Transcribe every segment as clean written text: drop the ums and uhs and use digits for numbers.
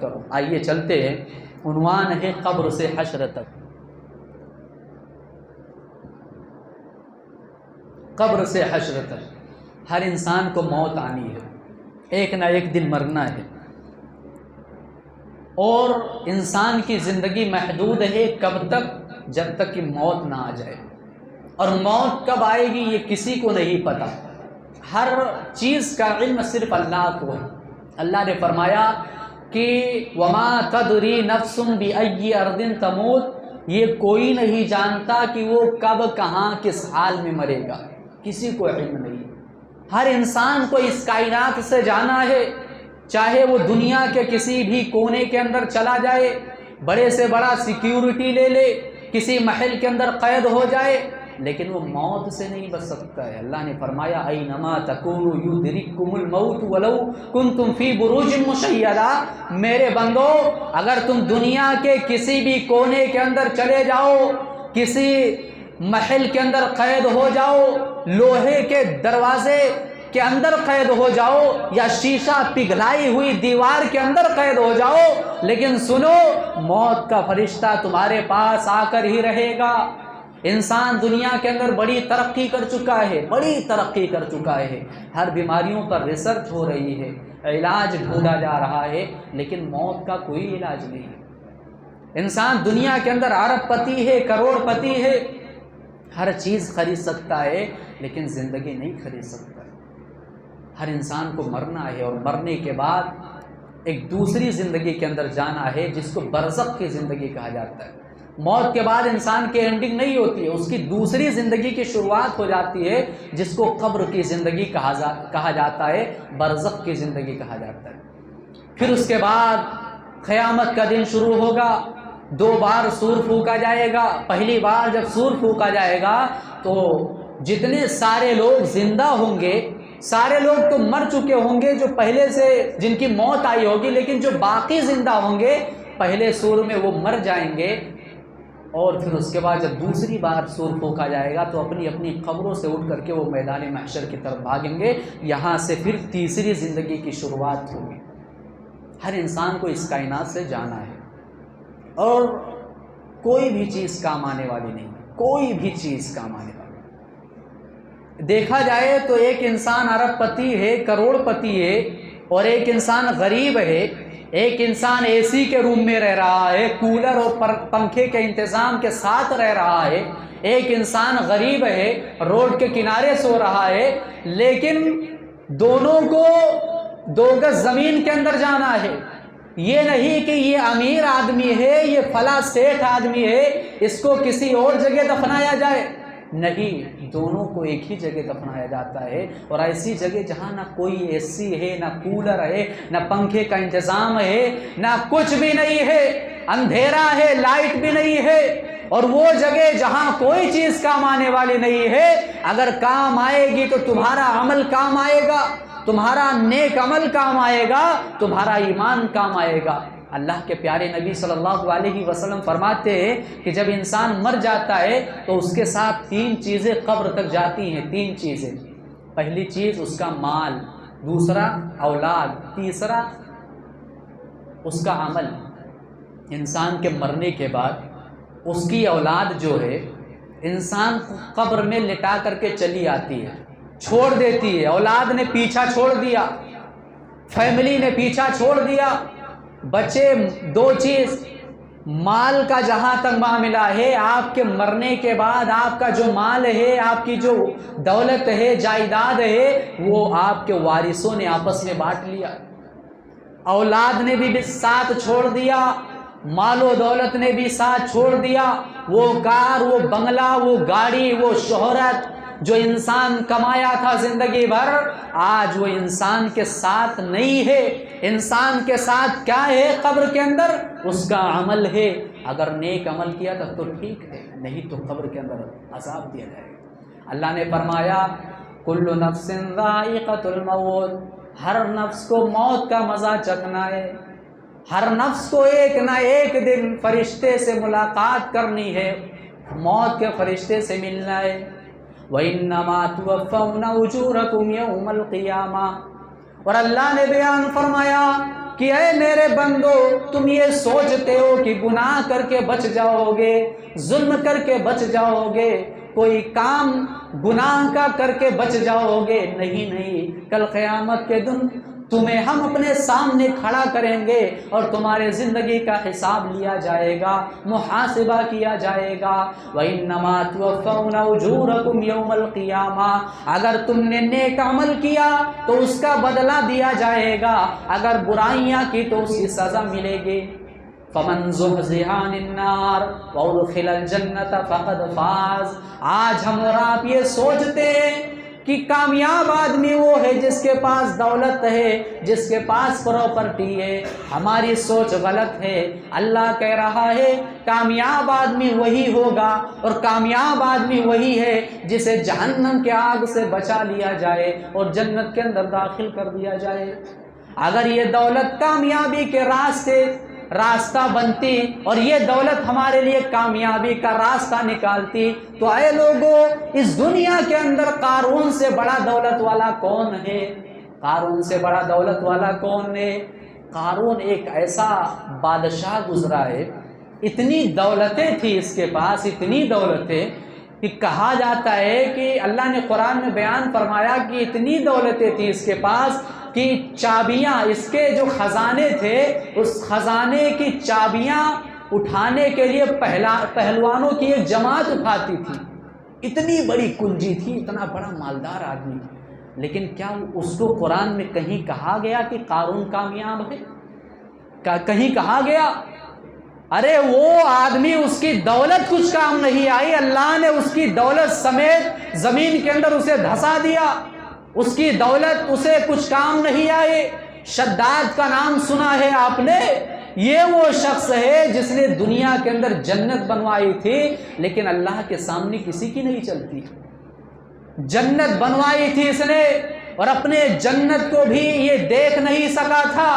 کرو۔ آئیے چلتے ہیں، عنوان ہے قبر سے حشر تک۔ قبر سے حشر تک ہر انسان کو موت آنی ہے، ایک نہ ایک دن مرنا ہے، اور انسان کی زندگی محدود ہے کب تک؟ جب تک کہ موت نہ آ جائے، اور موت کب آئے گی یہ کسی کو نہیں پتہ۔ ہر چیز کا علم صرف اللہ کو ہے۔ اللہ نے فرمایا کہ وما تدری نفس بأی ارض تموت، یہ کوئی نہیں جانتا کہ وہ کب کہاں کس حال میں مرے گا، کسی کو علم نہیں۔ ہر انسان کو اس کائنات سے جانا ہے، چاہے وہ دنیا کے کسی بھی کونے کے اندر چلا جائے، بڑے سے بڑا سیکیورٹی لے لے، کسی محل کے اندر قید ہو جائے، لیکن وہ موت سے نہیں بچ سکتا ہے۔ اللہ نے فرمایا اینما تکونوا یدرککم الموت ولو کنتم فی بروج مشیدہ، میرے بندو اگر تم دنیا کے کسی بھی کونے کے اندر چلے جاؤ، کسی محل کے اندر قید ہو جاؤ، لوہے کے دروازے کے اندر قید ہو جاؤ، یا شیشہ پگھلائی ہوئی دیوار کے اندر قید ہو جاؤ، لیکن سنو موت کا فرشتہ تمہارے پاس آ کر ہی رہے گا۔ انسان دنیا کے اندر بڑی ترقی کر چکا ہے، بڑی ترقی کر چکا ہے، ہر بیماریوں پر ریسرچ ہو رہی ہے، علاج ڈھونڈا جا رہا ہے، لیکن موت کا کوئی علاج نہیں ہے۔ انسان دنیا کے اندر ارب پتی ہے، کروڑ پتی ہے، ہر چیز خرید سکتا ہے، لیکن زندگی نہیں خرید سکتا۔ ہر انسان کو مرنا ہے، اور مرنے کے بعد ایک دوسری زندگی کے اندر جانا ہے جس کو برزخ کی زندگی کہا جاتا ہے۔ موت کے بعد انسان کی اینڈنگ نہیں ہوتی ہے، اس کی دوسری زندگی کی شروعات ہو جاتی ہے، جس کو قبر کی زندگی کہا جاتا ہے، برزخ کی زندگی کہا جاتا ہے۔ پھر اس کے بعد قیامت کا دن شروع ہوگا، 2 بار سور پھونکا جائے گا۔ پہلی بار جب سور پھونکا جائے گا تو جتنے سارے لوگ زندہ ہوں گے، سارے لوگ تو مر چکے ہوں گے جو پہلے سے جن کی موت آئی ہوگی، لیکن جو باقی زندہ ہوں گے پہلے سور میں وہ مر جائیں گے، اور پھر اس کے بعد جب دوسری بار سور پھونکا جائے گا تو اپنی اپنی قبروں سے اٹھ کر کے وہ میدان محشر کی طرف بھاگیں گے۔ یہاں سے پھر تیسری زندگی کی شروعات ہوگی۔ ہر انسان کو اس کائنات سے جانا ہے، اور کوئی بھی چیز کام آنے والی نہیں، کوئی بھی چیز کام آنے والی نہیں۔ دیکھا جائے تو ایک انسان ارب پتی ہے، کروڑ پتی ہے، اور ایک انسان غریب ہے۔ ایک انسان اے سی کے روم میں رہ رہا ہے، کولر اور پنکھے کے انتظام کے ساتھ رہ رہا ہے۔ ایک انسان غریب ہے، روڈ کے کنارے سو رہا ہے، لیکن دونوں کو 2 گز زمین کے اندر جانا ہے۔ یہ نہیں کہ یہ امیر آدمی ہے، یہ فلاں سیٹھ آدمی ہے، اس کو کسی اور جگہ دفنایا جائے، نہیں، دونوں کو ایک ہی جگہ دفنایا جاتا ہے، اور ایسی جگہ جہاں نہ کوئی اے سی ہے، نہ کولر ہے، نہ پنکھے کا انتظام ہے، نہ کچھ بھی نہیں ہے، اندھیرا ہے، لائٹ بھی نہیں ہے، اور وہ جگہ جہاں کوئی چیز کام آنے والی نہیں ہے، اگر کام آئے گی تو تمہارا عمل کام آئے گا، تمہارا نیک عمل کام آئے گا، تمہارا ایمان کام آئے گا۔ اللہ کے پیارے نبی صلی اللہ علیہ وسلم فرماتے ہیں کہ جب انسان مر جاتا ہے تو اس کے ساتھ 3 چیزیں قبر تک جاتی ہیں، 3 چیزیں۔ پہلی چیز اس کا مال، دوسرا اولاد، تیسرا اس کا عمل۔ انسان کے مرنے کے بعد اس کی اولاد جو ہے انسان قبر میں لٹا کر کے چلی آتی ہے، چھوڑ دیتی ہے۔ اولاد نے پیچھا چھوڑ دیا، فیملی نے پیچھا چھوڑ دیا، بچے 2 چیز، مال کا جہاں تک معاملہ ہے، آپ کے مرنے کے بعد آپ کا جو مال ہے، آپ کی جو دولت ہے، جائیداد ہے، وہ آپ کے وارثوں نے آپس میں بانٹ لیا۔ اولاد نے بھی ساتھ چھوڑ دیا، مال و دولت نے بھی ساتھ چھوڑ دیا۔ وہ کار، وہ بنگلہ، وہ گاڑی، وہ شہرت جو انسان کمایا تھا زندگی بھر، آج وہ انسان کے ساتھ نہیں ہے۔ انسان کے ساتھ کیا ہے قبر کے اندر؟ اس کا عمل ہے۔ اگر نیک عمل کیا تب تو ٹھیک ہے، نہیں تو قبر کے اندر عذاب دیا جائے گا۔ اللہ نے فرمایا کل نفس ذائقۃ الموت، ہر نفس کو موت کا مزہ چکھنا ہے، ہر نفس کو ایک نہ ایک دن فرشتے سے ملاقات کرنی ہے، موت کے فرشتے سے ملنا ہے۔ وَإِنَّمَا تُوَفَّوْنَ أُجُورَكُمْ يَوْمَ الْقِيَامَةِ، اور اللہ نے بیان فرمایا کہ اے میرے بندو تم یہ سوچتے ہو کہ گناہ کر کے بچ جاؤ گے، ظلم کر کے بچ جاؤ گے، کوئی کام گناہ کا کر کے بچ جاؤ گے، نہیں، کل قیامت کے دن تمہیں ہم اپنے سامنے کھڑا کریں گے اور تمہارے زندگی کا حساب لیا جائے گا، محاسبہ کیا جائے گا۔ وَإِنَّمَا تُوَفَّوْنَ أُجُورَكُمْ يَوْمَ الْقِيَامَةِ، اگر تم نے نیک عمل کیا تو اس کا بدلہ دیا جائے گا، اگر برائیاں کی تو اس کی سزا ملے گی۔ فَمَنْ زُحْزِحَ عَنِ النَّارِ وَأُدْخِلَ الْجَنَّةَ فَقَدْ فَازَ۔ آج ہم اور آپ یہ سوچتے ہیں کہ کامیاب آدمی وہ ہے جس کے پاس دولت ہے، جس کے پاس پراپرٹی ہے۔ ہماری سوچ غلط ہے۔ اللہ کہہ رہا ہے کامیاب آدمی وہی ہوگا، اور کامیاب آدمی وہی ہے جسے جہنم کے آگ سے بچا لیا جائے اور جنت کے اندر داخل کر دیا جائے۔ اگر یہ دولت کامیابی کے راستہ بنتی اور یہ دولت ہمارے لیے کامیابی کا راستہ نکالتی تو اے لوگوں، اس دنیا کے اندر قارون سے بڑا دولت والا کون ہے؟ قارون سے بڑا دولت والا کون ہے؟ قارون ایک ایسا بادشاہ گزرا ہے، اتنی دولتیں تھی اس کے پاس، اتنی دولتیں کہ کہا جاتا ہے کہ اللہ نے قرآن میں بیان فرمایا کہ اتنی دولتیں تھی اس کے پاس کہ چابیاں، اس کے جو خزانے تھے، اس خزانے کی چابیاں اٹھانے کے لیے پہلوانوں کی ایک جماعت اٹھاتی تھی۔ اتنی بڑی کنجی تھی، اتنا بڑا مالدار آدمی۔ لیکن کیا اس کو قرآن میں کہیں کہا گیا کہ قارون کامیاب ہے؟ کہیں کہا گیا؟ ارے وہ آدمی، اس کی دولت کچھ کام نہیں آئی، اللہ نے اس کی دولت سمیت زمین کے اندر اسے دھسا دیا۔ اس کی دولت اسے کچھ کام نہیں آئی۔ شداد کا نام سنا ہے آپ نے؟ یہ وہ شخص ہے جس نے دنیا کے اندر جنت بنوائی تھی، لیکن اللہ کے سامنے کسی کی نہیں چلتی۔ جنت بنوائی تھی اس نے، اور اپنے جنت کو بھی یہ دیکھ نہیں سکا تھا۔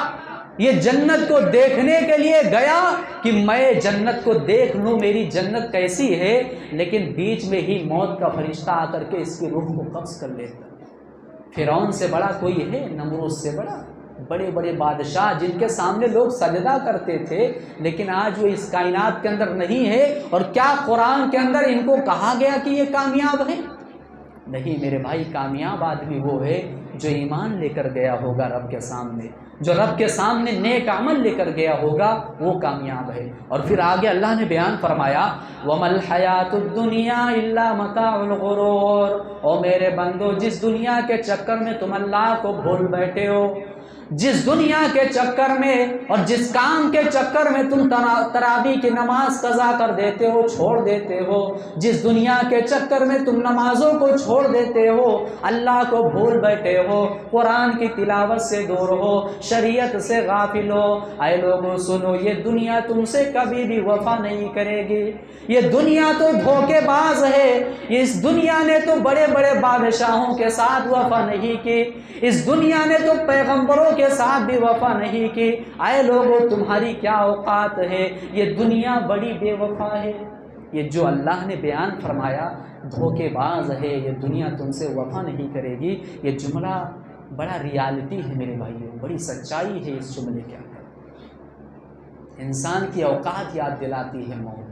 یہ جنت کو دیکھنے کے لیے گیا کہ میں جنت کو دیکھ لوں، میری جنت کیسی ہے، لیکن بیچ میں ہی موت کا فرشتہ آ کر کے اس کی روح کو قبض کر لیتا۔ فرعون سے بڑا کوئی ہے؟ نمرود سے بڑا؟ بڑے بڑے بادشاہ جن کے سامنے لوگ سجدہ کرتے تھے، لیکن آج وہ اس کائنات کے اندر نہیں ہے۔ اور کیا قرآن کے اندر ان کو کہا گیا کہ یہ کامیاب ہے؟ نہیں میرے بھائی، کامیاب آدمی وہ ہے جو ایمان لے کر گیا ہوگا رب کے سامنے، جو رب کے سامنے نیک عمل لے کر گیا ہوگا، وہ کامیاب ہے۔ اور پھر آگے اللہ نے بیان فرمایا وَمَا الْحَيَاةُ الدُّنْيَا إِلَّا مَتَاعُ الْغُرُورِ۔ او میرے بندو، جس دنیا کے چکر میں تم اللہ کو بھول بیٹھے ہو، جس دنیا کے چکر میں اور جس کام کے چکر میں تم تراویح کی نماز قضا کر دیتے ہو، چھوڑ دیتے ہو، جس دنیا کے چکر میں تم نمازوں کو چھوڑ دیتے ہو، اللہ کو بھول بیٹھے ہو، قرآن کی تلاوت سے دور ہو، شریعت سے غافل ہو، اے لوگوں سنو، یہ دنیا تم سے کبھی بھی وفا نہیں کرے گی۔ یہ دنیا تو دھوکے باز ہے۔ اس دنیا نے تو بڑے بڑے بادشاہوں کے ساتھ وفا نہیں کی، اس دنیا نے تو پیغمبروں کے ساتھ بھی وفا نہیں کی۔ اے لوگوں، تمہاری کیا اوقات ہے؟ یہ دنیا بڑی بے وفا ہے۔ یہ جو اللہ نے بیان فرمایا دھوکے باز ہے، یہ دنیا تم سے وفا نہیں کرے گی، یہ جملہ بڑا ریالٹی ہے میرے بھائیوں، بڑی سچائی ہے اس جملے کے اندر۔ انسان کی اوقات یاد دلاتی ہے موت،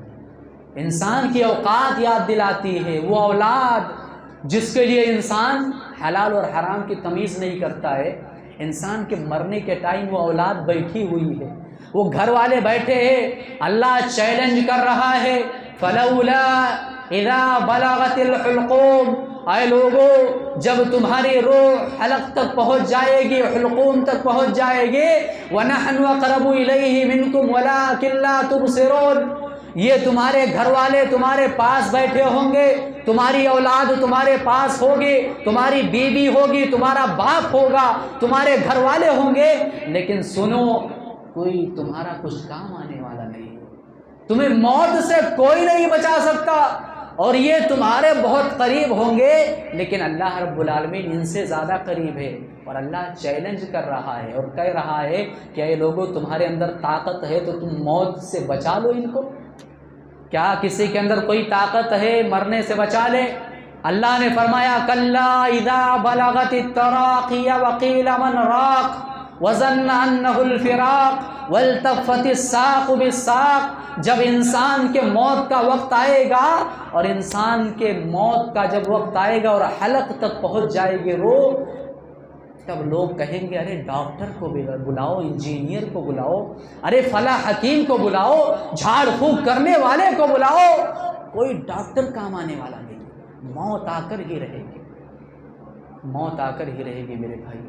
انسان کی اوقات یاد دلاتی ہے وہ اولاد جس کے لیے انسان حلال اور حرام کی تمیز نہیں کرتا ہے۔ انسان کے مرنے کے ٹائم وہ اولاد بیٹھی ہوئی ہے، وہ گھر والے بیٹھے ہیں، اللہ چیلنج کر رہا ہے فَلَوْلَا إِذَا بَلَغَتِ الْحُلْقُومَ۔ اے لوگو، جب تمہاری روح حلق تک پہنچ جائے گی، حلقوم تک پہنچ جائے گی، وَنَحْنُ أَقْرَبُ إِلَيْهِ مِنْكُمْ وَلَٰكِن لَّا تُبْصِرُونَ۔ یہ تمہارے گھر والے تمہارے پاس بیٹھے ہوں گے، تمہاری اولاد تمہارے پاس ہوگی، تمہاری بیوی ہوگی، تمہارا باپ ہوگا، تمہارے گھر والے ہوں گے، لیکن سنو، کوئی تمہارا کچھ کام آنے والا نہیں، تمہیں موت سے کوئی نہیں بچا سکتا، اور یہ تمہارے بہت قریب ہوں گے، لیکن اللہ رب العالمین ان سے زیادہ قریب ہے۔ اور اللہ چیلنج کر رہا ہے اور کہہ رہا ہے کہ اے لوگو، تمہارے اندر طاقت ہے تو تم موت سے بچا لو ان کو۔ کیا کسی کے اندر کوئی طاقت ہے مرنے سے بچا لے؟ اللہ نے فرمایا کلا اذا بلغت التراقی وقیل من راق۔ وظن انہ الفراق والتفت الساق بالساق، جب انسان کے موت کا وقت آئے گا، اور انسان کے موت کا جب وقت آئے گا اور حلق تک پہنچ جائے گی روح، تب لوگ کہیں گے ارے ڈاکٹر کو بلاؤ، انجینئر کو بلاؤ، ارے فلاں حکیم کو بلاؤ، جھاڑ پھونک کرنے والے کو بلاؤ، کوئی ڈاکٹر کام آنے والا نہیں، موت آ کر ہی رہے گی، موت آ کر ہی رہے گی میرے بھائی،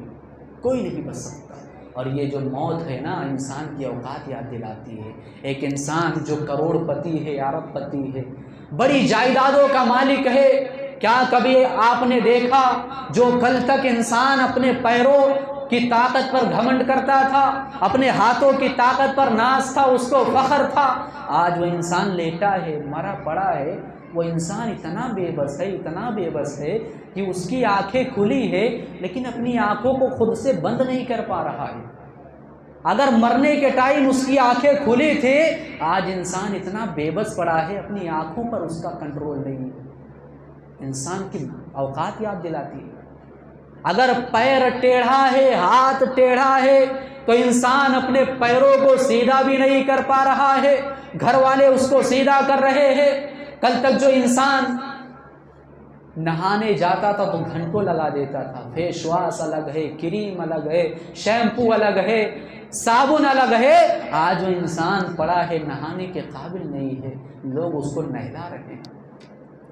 کوئی نہیں بچ سکتا۔ اور یہ جو موت ہے نا، انسان کی اوقات یاد دلاتی ہے۔ ایک انسان جو کروڑ پتی ہے، ارب پتی ہے، بڑی جائیدادوں کا مالک ہے، کیا کبھی آپ نے دیکھا جو کل تک انسان اپنے پیروں کی طاقت پر گھمنڈ کرتا تھا، اپنے ہاتھوں کی طاقت پر ناز تھا، اس کو فخر تھا، آج وہ انسان لیٹا ہے، مرا پڑا ہے، وہ انسان اتنا بے بس ہے، اتنا بے بس ہے کہ اس کی آنکھیں کھلی ہے لیکن اپنی آنکھوں کو خود سے بند نہیں کر پا رہا ہے۔ اگر مرنے کے ٹائم اس کی آنکھیں کھلی تھی، آج انسان اتنا بے بس پڑا ہے، اپنی آنکھوں پر اس کا کنٹرول نہیں ہے۔ انسان کی اوقات یاد دلاتی ہے۔ اگر پیر ٹیڑھا ہے، ہاتھ ٹیڑھا ہے، تو انسان اپنے پیروں کو سیدھا بھی نہیں کر پا رہا ہے، گھر والے اس کو سیدھا کر رہے ہیں۔ کل تک جو انسان نہانے جاتا تھا تو گھنٹوں لگا دیتا تھا، فیس واش الگ ہے، کریم الگ ہے، شیمپو الگ ہے، صابن الگ ہے، آج وہ انسان پڑا ہے نہانے کے قابل نہیں ہے، لوگ اس کو نہلا رہے ہیں۔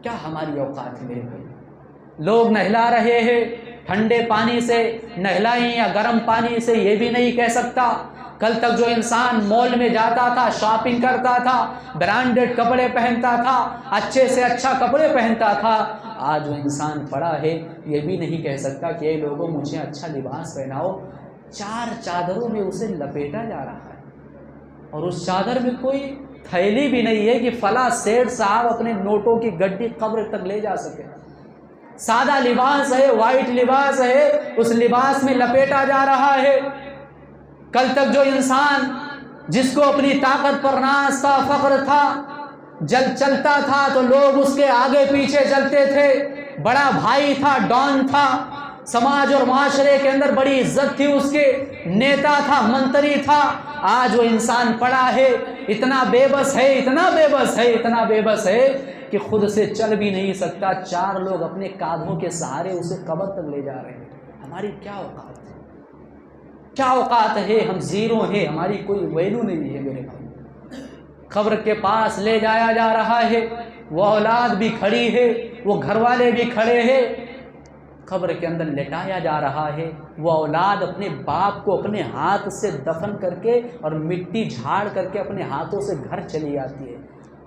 کیا ہماری اوقات ہے میرے بھائی؟ لوگ نہلا رہے ہیں، ٹھنڈے پانی سے نہلائیں یا گرم پانی سے یہ بھی نہیں کہہ سکتا۔ کل تک جو انسان مال میں جاتا تھا، شاپنگ کرتا تھا، برانڈڈ کپڑے پہنتا تھا، اچھے سے اچھا کپڑے پہنتا تھا، آج وہ انسان پڑا ہے یہ بھی نہیں کہہ سکتا کہ اے لوگوں مجھے اچھا لباس پہناؤ۔ 4 چادروں میں اسے لپیٹا جا رہا ہے، اور اس چادر میں کوئی تھیلی بھی نہیں ہے کہ فلاں سیٹ صاحب اپنے نوٹوں کی گڈی قبر تک لے جا سکے۔ سادہ لباس ہے، وائٹ لباس ہے، اس لباس میں لپیٹا جا رہا ہے۔ کل تک جو انسان جس کو اپنی طاقت پر ناز تھا، فخر تھا، چلتا تھا تو لوگ اس کے آگے پیچھے چلتے تھے، بڑا بھائی تھا، ڈان تھا، سماج اور معاشرے کے اندر بڑی عزت تھی اس کے، نیتا تھا، منتری تھا، آج وہ انسان پڑا ہے، اتنا بے بس ہے، اتنا بے بس ہے، اتنا بے بس ہے کہ خود سے چل بھی نہیں سکتا، 4 لوگ اپنے کاندھوں کے سہارے اسے قبر تک لے جا رہے ہیں۔ ہماری کیا اوقات ہے؟ کیا اوقات ہے؟ ہم زیرو ہیں، ہماری کوئی ویلو نہیں ہے میرے بھائی۔ قبر کے پاس لے جایا جا رہا ہے، وہ اولاد بھی کھڑی ہے، وہ گھر والے بھی کھڑے ہیں، قبر کے اندر لٹایا جا رہا ہے، وہ اولاد اپنے باپ کو اپنے ہاتھ سے دفن کر کے اور مٹی جھاڑ کر کے اپنے ہاتھوں سے گھر چلی آتی ہے۔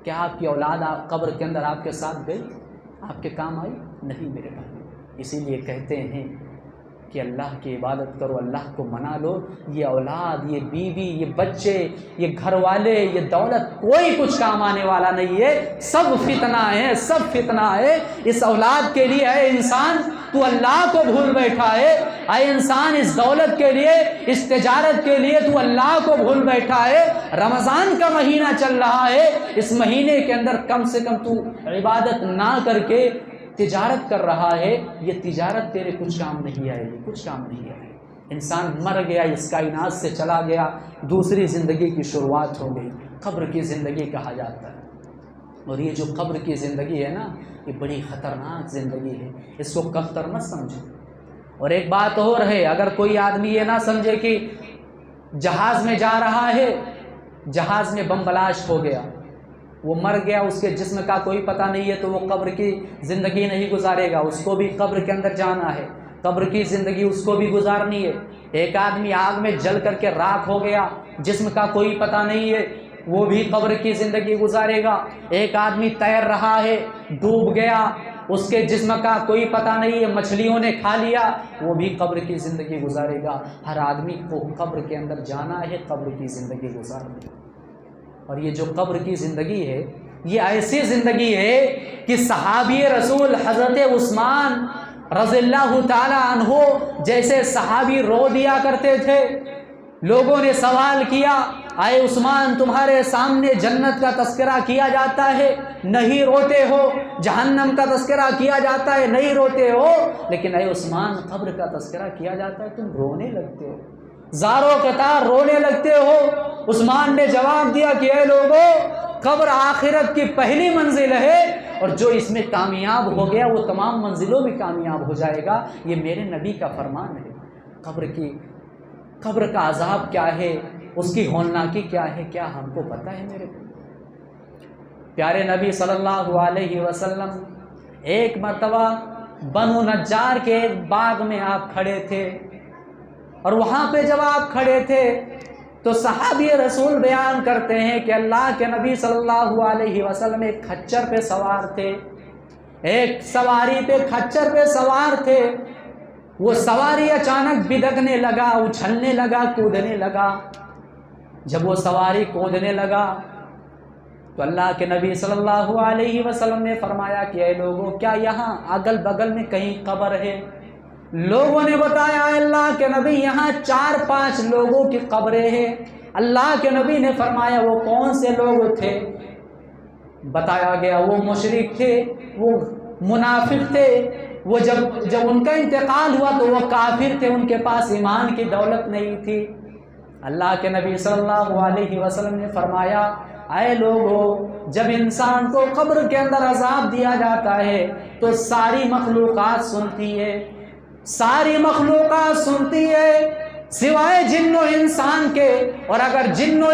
کیا آپ کی اولاد قبر کے اندر آپ کے ساتھ گئی؟ آپ کے کام آئی؟ نہیں میرے بھائی۔ اسی لیے کہتے ہیں کہ اللہ کی عبادت کرو، اللہ کو منا لو۔ یہ اولاد، یہ بیوی، یہ بچے، یہ گھر والے، یہ دولت کوئی کچھ کام آنے والا نہیں ہے، سب فتنہ ہے، سب فتنہ ہے۔ اس اولاد کے لیے اے انسان تو اللہ کو بھول بیٹھا ہے، اے انسان اس دولت کے لیے، اس تجارت کے لیے تو اللہ کو بھول بیٹھا ہے۔ رمضان کا مہینہ چل رہا ہے، اس مہینے کے اندر کم سے کم تو عبادت نہ کر کے تجارت کر رہا ہے، یہ تجارت تیرے کچھ کام نہیں آئے گی، کچھ کام نہیں آئے گی۔ انسان مر گیا، اس کائنات سے چلا گیا، دوسری زندگی کی شروعات ہو گئی، قبر کی زندگی کہا جاتا ہے۔ اور یہ جو قبر کی زندگی ہے نا، یہ بڑی خطرناک زندگی ہے، اس کو کمتر مت سمجھو۔ اور ایک بات اور ہے، اگر کوئی آدمی یہ نہ سمجھے کہ جہاز میں جا رہا ہے، جہاز میں بم بلاسٹ ہو گیا، وہ مر گیا، اس کے جسم کا کوئی پتہ نہیں ہے، تو وہ قبر کی زندگی نہیں گزارے گا، اس کو بھی قبر کے اندر جانا ہے، قبر کی زندگی اس کو بھی گزارنی ہے۔ ایک آدمی آگ میں جل کر کے راکھ ہو گیا، جسم کا کوئی پتہ نہیں ہے، وہ بھی قبر کی زندگی گزارے گا۔ ایک آدمی تیر رہا ہے، ڈوب گیا، اس کے جسم کا کوئی پتہ نہیں ہے، مچھلیوں نے کھا لیا، وہ بھی قبر کی زندگی گزارے گا۔ ہر آدمی کو قبر کے اندر جانا ہے، قبر کی زندگی گزارنی ہے۔ اور یہ جو قبر کی زندگی ہے، یہ ایسی زندگی ہے کہ صحابی رسول حضرت عثمان رضی اللہ تعالی عنہ جیسے صحابی رو دیا کرتے تھے۔ لوگوں نے سوال کیا، اے عثمان تمہارے سامنے جنت کا تذکرہ کیا جاتا ہے، نہیں روتے ہو، جہنم کا تذکرہ کیا جاتا ہے، نہیں روتے ہو، لیکن اے عثمان قبر کا تذکرہ کیا جاتا ہے، تم رونے لگتے ہو۔ زاروں قطار رونے لگتے ہو۔ عثمان نے جواب دیا کہ اے لوگوں، قبر آخرت کی پہلی منزل ہے، اور جو اس میں کامیاب ہو گیا وہ تمام منزلوں میں کامیاب ہو جائے گا۔ یہ میرے نبی کا فرمان ہے۔ قبر کا عذاب کیا ہے، اس کی ہولناکی کیا ہے، کیا ہم کو پتہ ہے؟ میرے پیارے نبی صلی اللہ علیہ وسلم ایک مرتبہ بنو نجار کے ایک باغ میں آپ کھڑے تھے، اور وہاں پہ جب آپ کھڑے تھے تو صحابی رسول بیان کرتے ہیں کہ اللہ کے نبی صلی اللہ علیہ وسلم ایک کھچر پہ سوار تھے، ایک سواری پہ کھچر پہ سوار تھے۔ وہ سواری اچانک بدکنے لگا، اچھلنے لگا، کودنے لگا۔ جب وہ سواری کودنے لگا تو اللہ کے نبی صلی اللہ علیہ وسلم نے فرمایا کہ اے لوگوں، کیا یہاں اگل بغل میں کہیں قبر ہے؟ لوگوں نے بتایا اے اللہ کے نبی یہاں 4-5 لوگوں کی قبریں ہیں۔ اللہ کے نبی نے فرمایا وہ کون سے لوگ تھے؟ بتایا گیا وہ مشرک تھے، وہ منافق تھے، وہ جب ان کا انتقال ہوا تو وہ کافر تھے، ان کے پاس ایمان کی دولت نہیں تھی۔ اللہ کے نبی صلی اللہ علیہ وسلم نے فرمایا اے لوگوں، جب انسان کو قبر کے اندر عذاب دیا جاتا ہے تو ساری مخلوقات سنتی ہے، ساری مخلوقات سنتی ہے سوائے جن و انسان کے، اور اگر جن و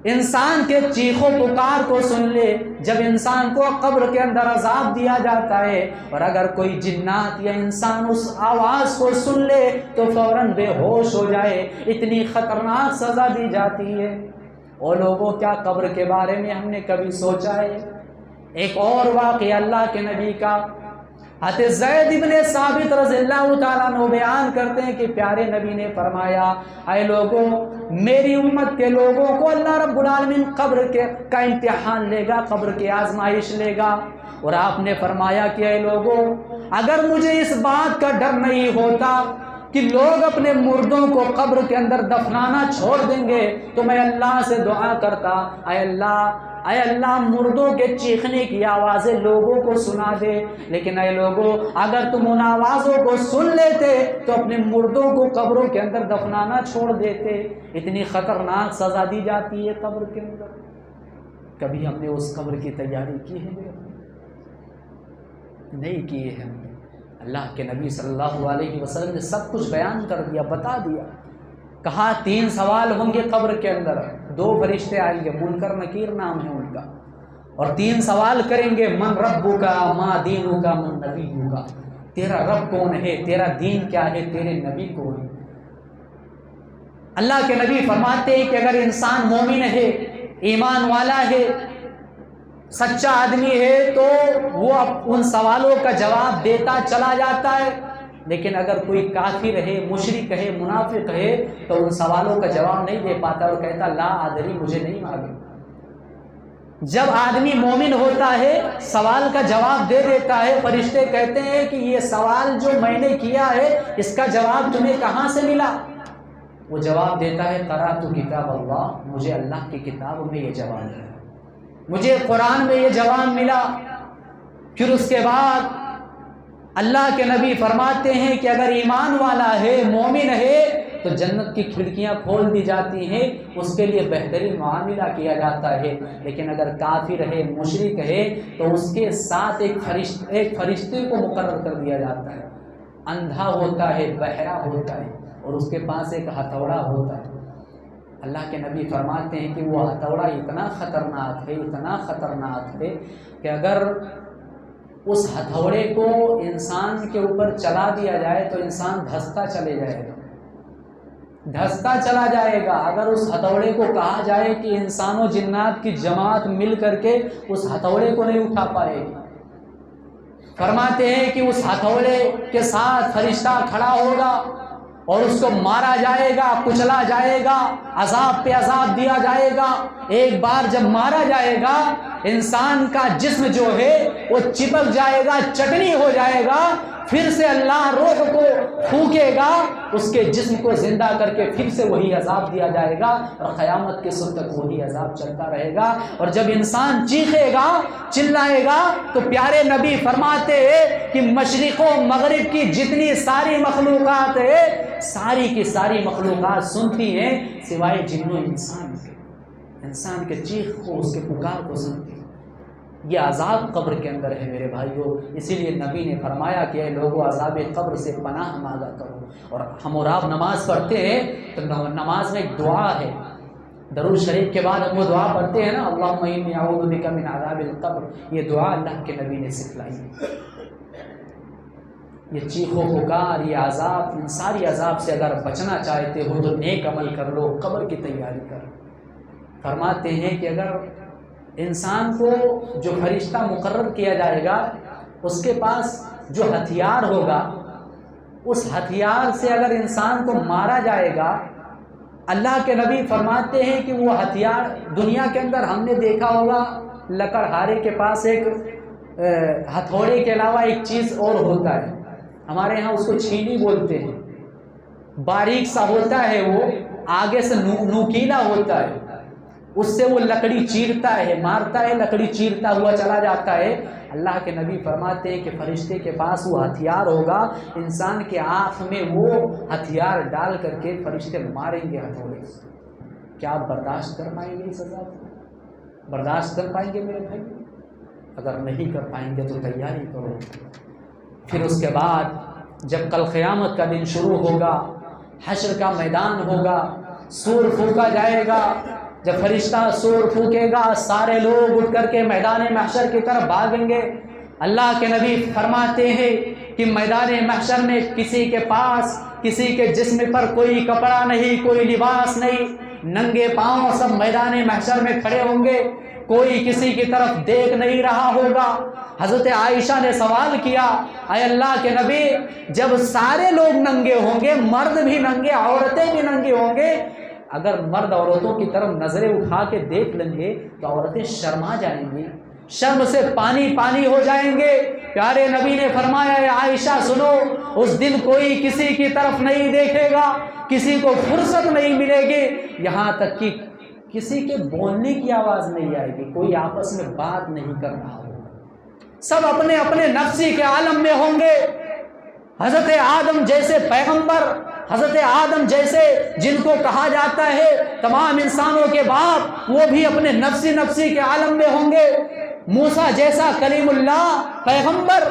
انسان کے چیخ و پکار کو سن لے، جب انسان کو قبر کے اندر عذاب دیا جاتا ہے اور اگر کوئی جنات یا انسان اس آواز کو سن لے تو فوراً بے ہوش ہو جائے، اتنی خطرناک سزا دی جاتی ہے۔ اور لوگوں، کیا قبر کے بارے میں ہم نے کبھی سوچا ہے؟ ایک اور واقعہ اللہ کے نبی کا، حضرت زید ابن ثابت رضی اللہ تعالیٰ عنہ بیان کرتے ہیں کہ پیارے نبی نے فرمایا اے لوگوں، میری امت کے لوگوں کو اللہ رب العالمین قبر کا امتحان لے گا، قبر کی آزمائش لے گا۔ اور آپ نے فرمایا کہ اے لوگوں، اگر مجھے اس بات کا ڈر نہیں ہوتا کہ لوگ اپنے مردوں کو قبر کے اندر دفنانا چھوڑ دیں گے تو میں اللہ سے دعا کرتا اے اللہ مردوں کے چیخنے کی آوازیں لوگوں کو سنا دے، لیکن اے لوگوں، اگر تم ان آوازوں کو سن لیتے تو اپنے مردوں کو قبروں کے اندر دفنانا چھوڑ دیتے۔ اتنی خطرناک سزا دی جاتی ہے قبر کے اندر۔ کبھی ہم نے اس قبر کی تیاری کی ہے؟ نہیں کی ہے ہم نے۔ اللہ کے نبی صلی اللہ علیہ وسلم نے سب کچھ بیان کر دیا، بتا دیا، کہا 3 سوال ہوں گے قبر کے اندر، 2 فرشتے آئیں گے، منکر نکیر نام ہے ان کا، اور 3 سوال کریں گے، من ربک ما دینک من نبیک، تیرا رب کون ہے، تیرا دین کیا ہے، تیرے نبی کون ہے۔ اللہ کے نبی فرماتے ہیں کہ اگر انسان مومن ہے، ایمان والا ہے، سچا آدمی ہے تو وہ ان سوالوں کا جواب دیتا چلا جاتا ہے، لیکن اگر کوئی کافر ہے، مشرک ہے، منافق ہے تو ان سوالوں کا جواب نہیں دے پاتا اور کہتا لا ادری، مجھے نہیں معلوم۔ جب آدمی مومن ہوتا ہے سوال کا جواب دے دیتا ہے، فرشتے کہتے ہیں کہ یہ سوال جو میں نے کیا ہے اس کا جواب تمہیں کہاں سے ملا؟ وہ جواب دیتا ہے قرأت کتاب اللہ، مجھے اللہ کی کتاب میں یہ جواب ملا، مجھے قرآن میں یہ جواب ملا۔ پھر اس کے بعد اللہ کے نبی فرماتے ہیں کہ اگر ایمان والا ہے، مومن ہے تو جنت کی کھڑکیاں کھول دی جاتی ہیں، اس کے لیے بہترین معاملہ کیا جاتا ہے، لیکن اگر کافر ہے، مشرک ہے تو اس کے ساتھ ایک فرشتے کو مقرر کر دیا جاتا ہے، اندھا ہوتا ہے، بہرا ہوتا ہے، اور اس کے پاس ایک ہتھوڑا ہوتا ہے۔ اللہ کے نبی فرماتے ہیں کہ وہ ہتھوڑا اتنا خطرناک ہے، اتنا خطرناک ہے کہ اگر اس ہتھوڑے کو انسان کے اوپر چلا دیا جائے تو انسان دھستا چلے جائے گا، دھستا چلا جائے گا۔ اگر اس ہتھوڑے کو کہا جائے کہ انسان و جنات کی جماعت مل کر کے اس ہتھوڑے کو نہیں اٹھا پائے گی۔ فرماتے ہیں کہ اس ہتھوڑے کے ساتھ فرشتہ کھڑا ہوگا اور اس کو مارا جائے گا، کچلا جائے گا، عذاب پہ عذاب دیا جائے گا۔ ایک بار جب مارا جائے گا انسان کا جسم جو ہے وہ چپک جائے گا، چٹنی ہو جائے گا، پھر سے اللہ روح کو پھونکے گا، اس کے جسم کو زندہ کر کے پھر سے وہی عذاب دیا جائے گا، اور قیامت کے صبح تک وہی عذاب چلتا رہے گا۔ اور جب انسان چیخے گا، چلائے گا، تو پیارے نبی فرماتے ہیں کہ مشرق و مغرب کی جتنی ساری مخلوقات ہے، ساری کی ساری مخلوقات سنتی ہیں سوائے جن و انسان کے۔ انسان کے چیخ کو، اس کے پکار کو سنتی ہے۔ یہ عذاب قبر کے اندر ہے میرے بھائیوں، اسی لیے نبی نے فرمایا کہ اے لوگوں عذاب قبر سے پناہ مانگا کرو۔ اور ہم اور آپ نماز پڑھتے ہیں تو نماز میں ایک دعا ہے، درود شریف کے بعد ہم وہ دعا پڑھتے ہیں نا، اللہم انی اعوذ بک من عذاب القبر، یہ دعا اللہ کے نبی نے سکھلائی۔ یہ چیخ و پکار، یہ عذاب، ان ساری عذاب سے اگر بچنا چاہتے ہو تو نیک عمل کر لو، قبر کی تیاری کر۔ فرماتے ہیں کہ اگر انسان کو جو فرشتہ مقرر کیا جائے گا، اس کے پاس جو ہتھیار ہوگا، اس ہتھیار سے اگر انسان کو مارا جائے گا، اللہ کے نبی فرماتے ہیں کہ وہ ہتھیار دنیا کے اندر ہم نے دیکھا ہوگا، لکڑہارے کے پاس ایک ہتھوڑے کے علاوہ ایک چیز اور ہوتا ہے، ہمارے ہاں اس کو چھینی بولتے ہیں، باریک سا ہوتا ہے، وہ آگے سے نوکیلا ہوتا ہے، اس سے وہ لکڑی چیرتا ہے، مارتا ہے، لکڑی چیرتا ہوا چلا جاتا ہے۔ اللہ کے نبی فرماتے ہیں کہ فرشتے کے پاس وہ ہتھیار ہوگا، انسان کے آنکھ میں وہ ہتھیار ڈال کر کے فرشتے ماریں گے ہتھوڑے سے۔ کیا آپ برداشت کر پائیں گے اس عذاب کو؟ برداشت کر پائیں گے میرے بھائی؟ اگر نہیں کر پائیں گے تو تیاری کرو۔ پھر اس کے بعد جب کل قیامت کا دن شروع ہوگا، حشر کا میدان ہوگا، سور پھونکا جائے گا، جب فرشتہ سور پھونکے گا سارے لوگ اٹھ کر کے میدان محشر کی طرف بھاگیں گے۔ اللہ کے نبی فرماتے ہیں کہ میدان محشر میں کسی کے پاس، کسی کے جسم پر کوئی کپڑا نہیں، کوئی لباس نہیں، ننگے پاؤں سب میدان محشر میں کھڑے ہوں گے، کوئی کسی کی طرف دیکھ نہیں رہا ہوگا۔ حضرت عائشہ نے سوال کیا، اے اللہ کے نبی جب سارے لوگ ننگے ہوں گے، مرد بھی ننگے، عورتیں بھی ننگے ہوں گے، اگر مرد عورتوں کی طرف نظریں اٹھا کے دیکھ لیں گے تو عورتیں شرما جائیں گی، شرم سے پانی پانی ہو جائیں گے۔ پیارے نبی نے فرمایا اے عائشہ سنو، اس دن کوئی کسی کی طرف نہیں دیکھے گا، کسی کو فرصت نہیں ملے گی، یہاں تک کہ کسی کے بولنے کی آواز نہیں آئے گی، کوئی آپس میں بات نہیں کر رہا ہوگا، سب اپنے اپنے نفسی کے عالم میں ہوں گے۔ حضرت آدم جیسے پیغمبر، حضرت آدم جیسے جن کو کہا جاتا ہے تمام انسانوں کے باپ، وہ بھی اپنے نفسی کے عالم میں ہوں گے۔ موسیٰ جیسا کلیم اللہ پیغمبر،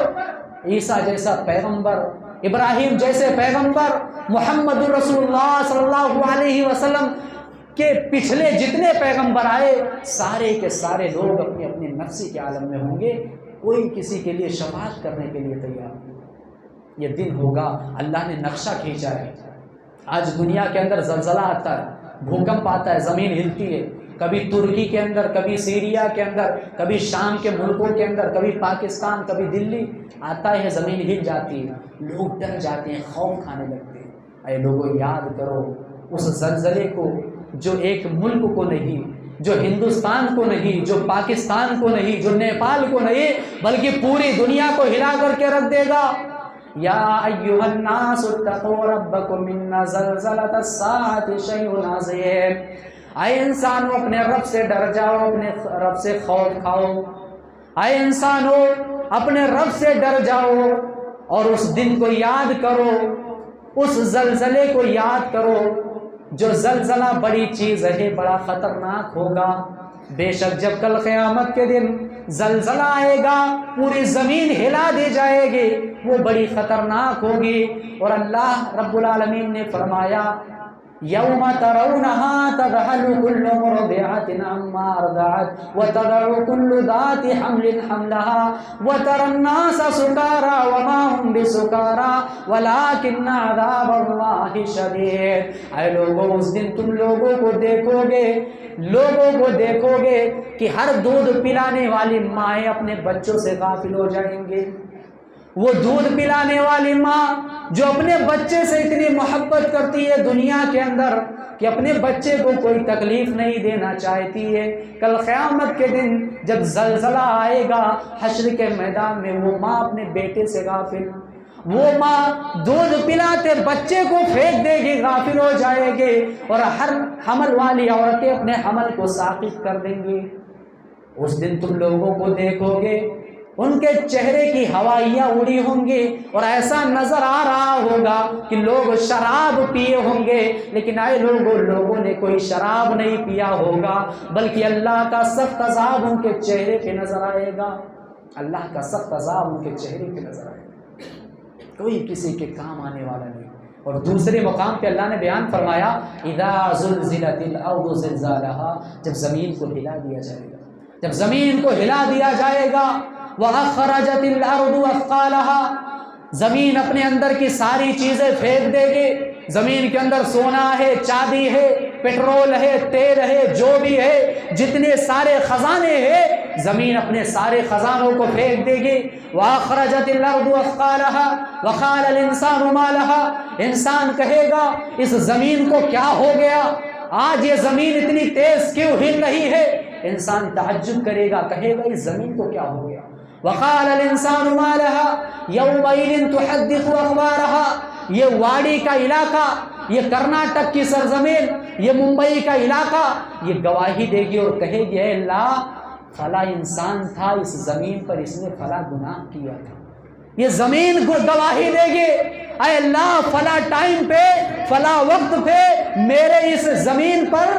عیسیٰ جیسا پیغمبر، ابراہیم جیسے پیغمبر، محمد رسول اللہ صلی اللہ علیہ وسلم کے پچھلے جتنے پیغمبر آئے، سارے کے سارے لوگ اپنے اپنے نفسی کے عالم میں ہوں گے، کوئی کسی کے لیے شفاعت کرنے کے لیے تیار نہیں۔ یہ دن ہوگا، اللہ نے نقشہ کھینچا ہے۔ آج دنیا کے اندر زلزلہ آتا ہے، بھوکمپ آتا ہے، زمین ہلتی ہے، کبھی ترکی کے اندر، کبھی سیریا کے اندر، کبھی شام کے ملکوں کے اندر، کبھی پاکستان، کبھی دلی آتا ہے، زمین ہل جاتی ہے، لوگ ڈر جاتے ہیں، خوف کھانے لگتے ہیں۔ اے لوگوں یاد کرو اس زلزلے کو جو ایک ملک کو نہیں، جو ہندوستان کو نہیں، جو پاکستان کو نہیں، جو نیپال کو نہیں، بلکہ پوری دنیا کو ہلا کر کے رکھ دے گا۔ یا ایھا الناس اتقوا ربکم ان زلزلۃ الساعۃ شیء عظیم، اے انسانوں اپنے رب سے ڈر جاؤ، اپنے رب سے خوف کھاؤ، اے انسانوں اپنے رب سے ڈر جاؤ اور اس دن کو یاد کرو، اس زلزلے کو یاد کرو۔ جو زلزلہ بڑی چیز ہے، بڑا خطرناک ہوگا۔ بے شک جب کل قیامت کے دن زلزلہ آئے گا، پوری زمین ہلا دی جائے گی، وہ بڑی خطرناک ہوگی۔ اور اللہ رب العالمین نے فرمایا یوم ترونها تذهل كل مرضعة عما ارضعت وتضع كل ذات حمل حملها وترى الناس سكارى وما هم بسكارى ولكن عذاب الله شديد۔ اے لوگوں اس دن تم لوگوں کو دیکھو گے کہ ہر دودھ پلانے والی مائیں اپنے بچوں سے غافل ہو جائیں گے۔ وہ دودھ پلانے والی ماں جو اپنے بچے سے اتنی محبت کرتی ہے دنیا کے اندر کہ اپنے بچے کو کوئی تکلیف نہیں دینا چاہتی ہے، کل قیامت کے دن جب زلزلہ آئے گا حشر کے میدان میں، وہ ماں اپنے بیٹے سے غافل، وہ ماں دودھ پلاتے بچے کو پھینک دے گی، غافل ہو جائے گی، اور ہر حمل والی عورتیں اپنے حمل کو ساقط کر دیں گی۔ اس دن تم لوگوں کو دیکھو گے ان کے چہرے کی ہوائیاں اڑی ہوں گی، اور ایسا نظر آ رہا ہوگا کہ لوگ شراب پیے ہوں گے، لیکن اے لوگوں نے کوئی شراب نہیں پیا ہوگا، بلکہ اللہ کا سخت عذاب ان کے چہرے پہ نظر آئے گا۔ اللہ کا سخت عذاب ان کے چہرے پہ نظر آئے گا، کوئی کسی کے کام آنے والا نہیں۔ اور دوسرے مقام پہ اللہ نے بیان فرمایا اذا زلزلت الارض زلزالها، جب زمین کو ہلا دیا جائے گا، جب زمین کو ہلا دیا جائے گا، وَأَخْرَجَتِ الْأَرْضُ أَثْقَالَهَا، زمین اپنے اندر کی ساری چیزیں پھینک دے گی۔ زمین کے اندر سونا ہے، چاندی ہے، پیٹرول ہے، تیل ہے، جو بھی ہے، جتنے سارے خزانے ہیں، زمین اپنے سارے خزانوں کو پھینک دے گی۔ وَأَخْرَجَتِ الْأَرْضُ أَثْقَالَهَا وَقَالَ الْإِنسَانُ مَا لَهَا، انسان کہے گا اس زمین کو کیا ہو گیا، آج یہ زمین اتنی تیز کیوں ہل رہی ہے؟ انسان تعجب کرے گا، کہے گا اس زمین کو کیا ہو گیا۔ وقال الانسان ما لها يومئذ تحدث اخبارها، یہ واڑی کا علاقہ، یہ کرناٹک کی سرزمین، یہ ممبئی کا علاقہ، یہ گواہی دے گی اور کہے گی اے اللہ فلاں انسان تھا اس زمین پر، اس نے فلاں گناہ کیا تھا۔ یہ زمین کو گواہی دے گی اے اللہ فلاں ٹائم پہ، فلاں وقت پہ میرے اس زمین پر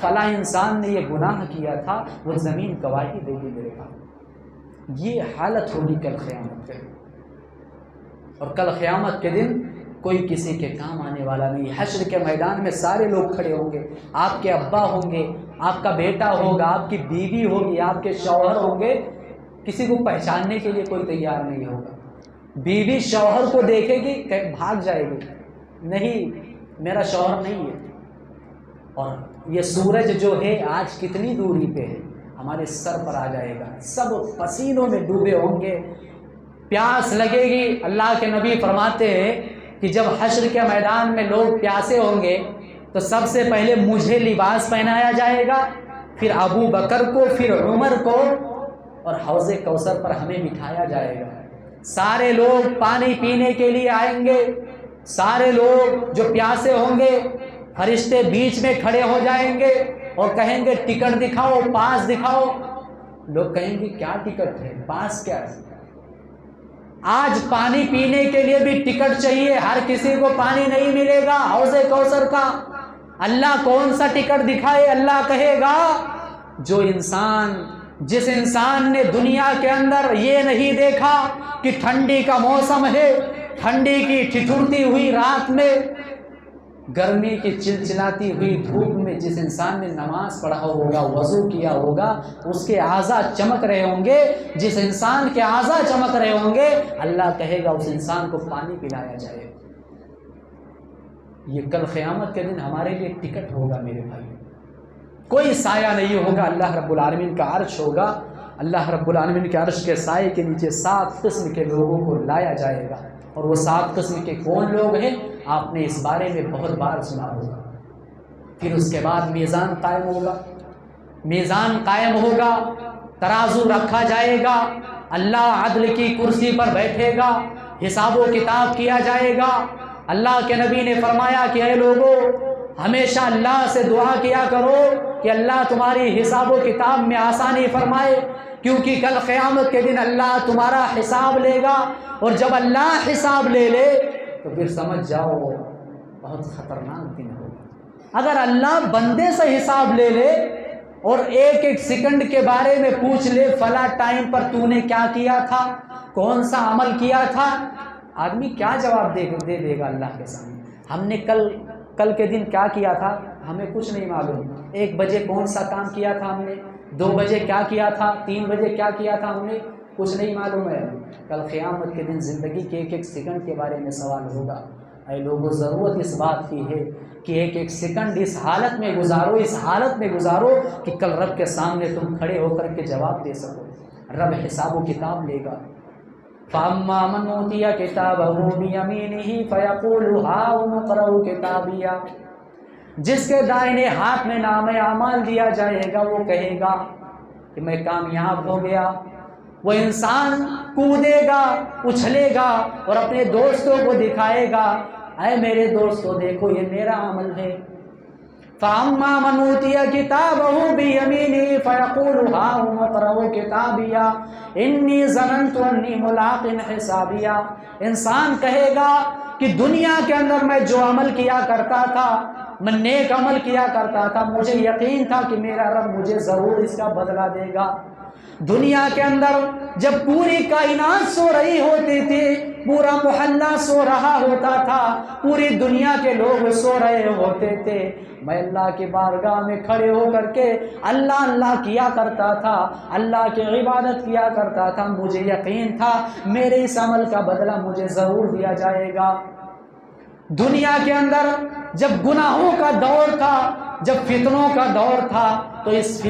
فلاں انسان نے یہ گناہ کیا تھا، وہ زمین گواہی دے گی میرے پاس۔ یہ حالت ہوگی کل قیامت پہ، اور کل قیامت کے دن کوئی کسی کے کام آنے والا نہیں۔ حشر کے میدان میں سارے لوگ کھڑے ہوں گے، آپ کے ابا ہوں گے، آپ کا بیٹا ہوگا، آپ کی بیوی ہوگی، آپ کے شوہر ہوں گے، کسی کو پہچاننے کے لیے کوئی تیار نہیں ہوگا۔ بیوی شوہر کو دیکھے گی کہ بھاگ جائے گی، نہیں میرا شوہر نہیں ہے۔ اور یہ سورج جو ہے آج کتنی دوری پہ ہے، ہمارے سر پر آ جائے گا، سب پسینوں میں ڈوبے ہوں گے، پیاس لگے گی۔ اللہ کے نبی فرماتے ہیں کہ جب حشر کے میدان میں لوگ پیاسے ہوں گے تو سب سے پہلے مجھے لباس پہنایا جائے گا، پھر ابو بکر کو، پھر عمر کو، اور حوض کوثر پر ہمیں بٹھایا جائے گا۔ سارے لوگ پانی پینے کے لیے آئیں گے، سارے لوگ جو پیاسے ہوں گے، فرشتے بیچ میں کھڑے ہو جائیں گے اور کہیں گے ٹکٹ دکھاؤ، پاس دکھاؤ۔ لوگ کہیں گے کیا ٹکٹ ہے، پاس کیا ہے؟ آج پانی پینے کے لیے بھی ٹکٹ چاہیے، ہر کسی کو پانی نہیں ملے گا حوض کوثر کا۔ اللہ کون سا ٹکٹ دکھائے؟ اللہ کہے گا جس انسان نے دنیا کے اندر یہ نہیں دیکھا کہ ٹھنڈی کا موسم ہے، ٹھنڈی کی ٹھٹھرتی ہوئی رات میں، گرمی کی چلچلاتی ہوئی دھوپ میں جس انسان نے نماز پڑھا ہوگا، وضو کیا ہوگا، اس کے اعضاء چمک رہے ہوں گے، جس انسان کے اعضاء چمک رہے ہوں گے، اللہ کہے گا اس انسان کو پانی پلایا جائے۔ یہ کل قیامت کے دن ہمارے لیے ٹکٹ ہوگا میرے بھائی، کوئی سایہ نہیں ہوگا، اللہ رب العالمین کا عرش ہوگا، اللہ رب العالمین کے عرش کے سائے کے نیچے 7 قسم کے لوگوں کو لایا جائے گا۔ اور وہ 7 قسم کے کون لوگ ہیں آپ نے اس بارے میں بہت بار سنا ہوگا۔ پھر اس کے بعد میزان قائم ہوگا، میزان قائم ہوگا، ترازو رکھا جائے گا، اللہ عدل کی کرسی پر بیٹھے گا، حساب و کتاب کیا جائے گا۔ اللہ کے نبی نے فرمایا کہ اے لوگو ہمیشہ اللہ سے دعا کیا کرو کہ اللہ تمہاری حساب و کتاب میں آسانی فرمائے، کیونکہ کل قیامت کے دن اللہ تمہارا حساب لے گا، اور جب اللہ حساب لے لے تو پھر سمجھ جاؤ بہت خطرناک دن ہوگا۔ اگر اللہ بندے سے حساب لے لے اور ایک ایک سیکنڈ کے بارے میں پوچھ لے، فلاں ٹائم پر تو نے کیا کیا تھا، کون سا عمل کیا تھا، آدمی کیا جواب دے دے گا اللہ کے سامنے؟ ہم نے کل کے دن کیا کیا تھا ہمیں کچھ نہیں معلوم، 1 بجے کون سا کام کیا تھا ہم نے، 2 بجے کیا کیا تھا، 3 بجے کیا کیا تھا ہم نے، کچھ نہیں معلوم ہے۔ کل قیامت کے دن زندگی کے ایک ایک سیکنڈ کے بارے میں سوال ہوگا۔ اے لوگوں ضرورت اس بات کی ہے کہ ایک ایک سیکنڈ اس حالت میں گزارو، اس حالت میں گزارو کہ کل رب کے سامنے تم کھڑے ہو کر کے جواب دے سکو۔ رب حساب و کتاب لے گا۔ فَأَمَّا مَنْ أُوتِيَ كِتَابَهُ بِيَمِينِهِ فَيَقُولُ هَاؤُمُ اقْرَءُوا كِتَابِيَهْ، جس کے دائنے ہاتھ میں نامہ اعمال دیا جائے گا وہ کہے گا کہ میں کامیاب ہو گیا، وہ انسان کودے گا، اچھلے گا اور اپنے دوستوں کو دکھائے گا، اے میرے دوستوں دیکھو یہ میرا عمل ہے۔ فَأَمَّا مَنْ أُوتِيَ كِتَابَهُ بِيَمِينِهِ فَيَقُولُ هَاؤُمُ اقْرَءُوا كِتَابِيَهْ إِنِّي ظَنَنْتُ أَنِّي مُلَاقٍ حِسَابِيَهْ۔ انسان کہے گا کہ دنیا کے اندر میں جو عمل کیا کرتا تھا، میں نیک عمل کیا کرتا تھا، مجھے یقین تھا کہ میرا رب مجھے ضرور اس کا بدلہ دے گا۔ دنیا کے اندر جب پوری کائنات سو رہی ہوتی تھی، پورا محلہ سو رہا ہوتا تھا، پوری دنیا کے لوگ سو رہے ہوتے تھے، میں اللہ کی بارگاہ میں کھڑے ہو کر کے اللہ اللہ کیا کرتا تھا، اللہ کی عبادت کیا کرتا تھا، مجھے یقین تھا میرے اس عمل کا بدلہ مجھے ضرور دیا جائے گا۔ دنیا کے اندر جب گناہوں کا دور تھا، جب فتنوں کا دور تھا، تو اس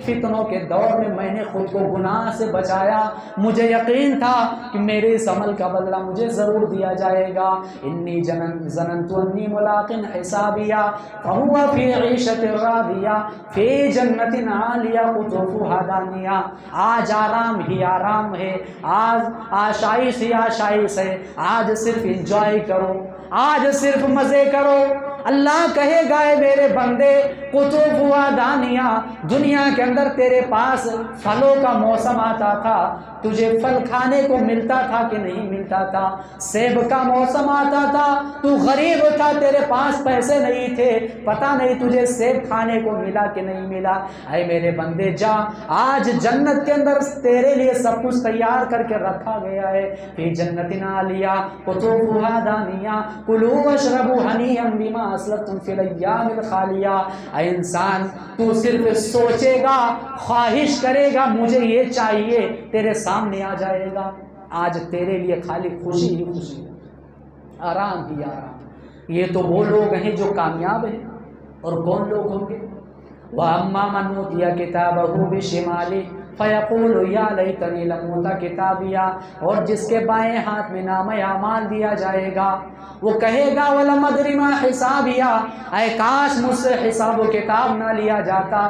فتنوں کے دور میں نے خود کو گناہ سے بچایا، مجھے یقین تھا کہ میرے اس عمل کا بدلہ مجھے ضرور دیا جائے گا۔ انی ظننت انی ملاق حسابیہ فہو فی عیشۃ راضیہ فی جنت عالیہ قطوفہا دانیہ۔ آج آرام ہی آرام ہے، آج آشائش ہی آشائش ہے، آج صرف انجوائے کرو، آج صرف مزے کرو۔ اللہ کہے گا اے میرے بندے قطوفہا دانیہ، دنیا کے اندر تیرے پاس پھلوں کا موسم آتا تھا، تجھے پھل کھانے کو ملتا تھا کہ نہیں ملتا تھا؟ سیب کا موسم آتا تھا، تو غریب تھا، تیرے پاس پیسے نہیں تھے، پتہ نہیں تجھے سیب کھانے کو ملا کہ نہیں ملا۔ اے میرے بندے جا، آج جنت کے اندر تیرے لیے سب کچھ تیار کر کے رکھا گیا ہے۔ فی جنت عالیہ قطوفہا دانیہ کلوا واشربوا ہنیئا بما اسلفتم فی الایام الخالیہ۔ اے انسان تو صرف سوچے گا، خواہش کرے گا مجھے یہ چاہیے، تیرے سامنے آ جائے گا، آج تیرے لیے خالی خوشی ہی خوشی ہے، آرام ہی آرام۔ یہ تو وہ لوگ ہیں جو کامیاب ہیں، اور کون لوگ ہوں گے؟ وَأَمَّا مَنْ أُوتِيَ كِتَابَهُ بِشِمَالِهِ فَيَقُولُ يَا لَيْتَنِي لَمْ أُوتَ كِتَابِيَهْ۔ اور جس کے بائیں ہاتھ میں نامہ اعمال دیا جائے گا، وہ کہے گا وَلَمْ أَدْرِ مَا حِسَابِيَهْ، اے کاش مجھ سے حساب و کتاب نہ لیا جاتا،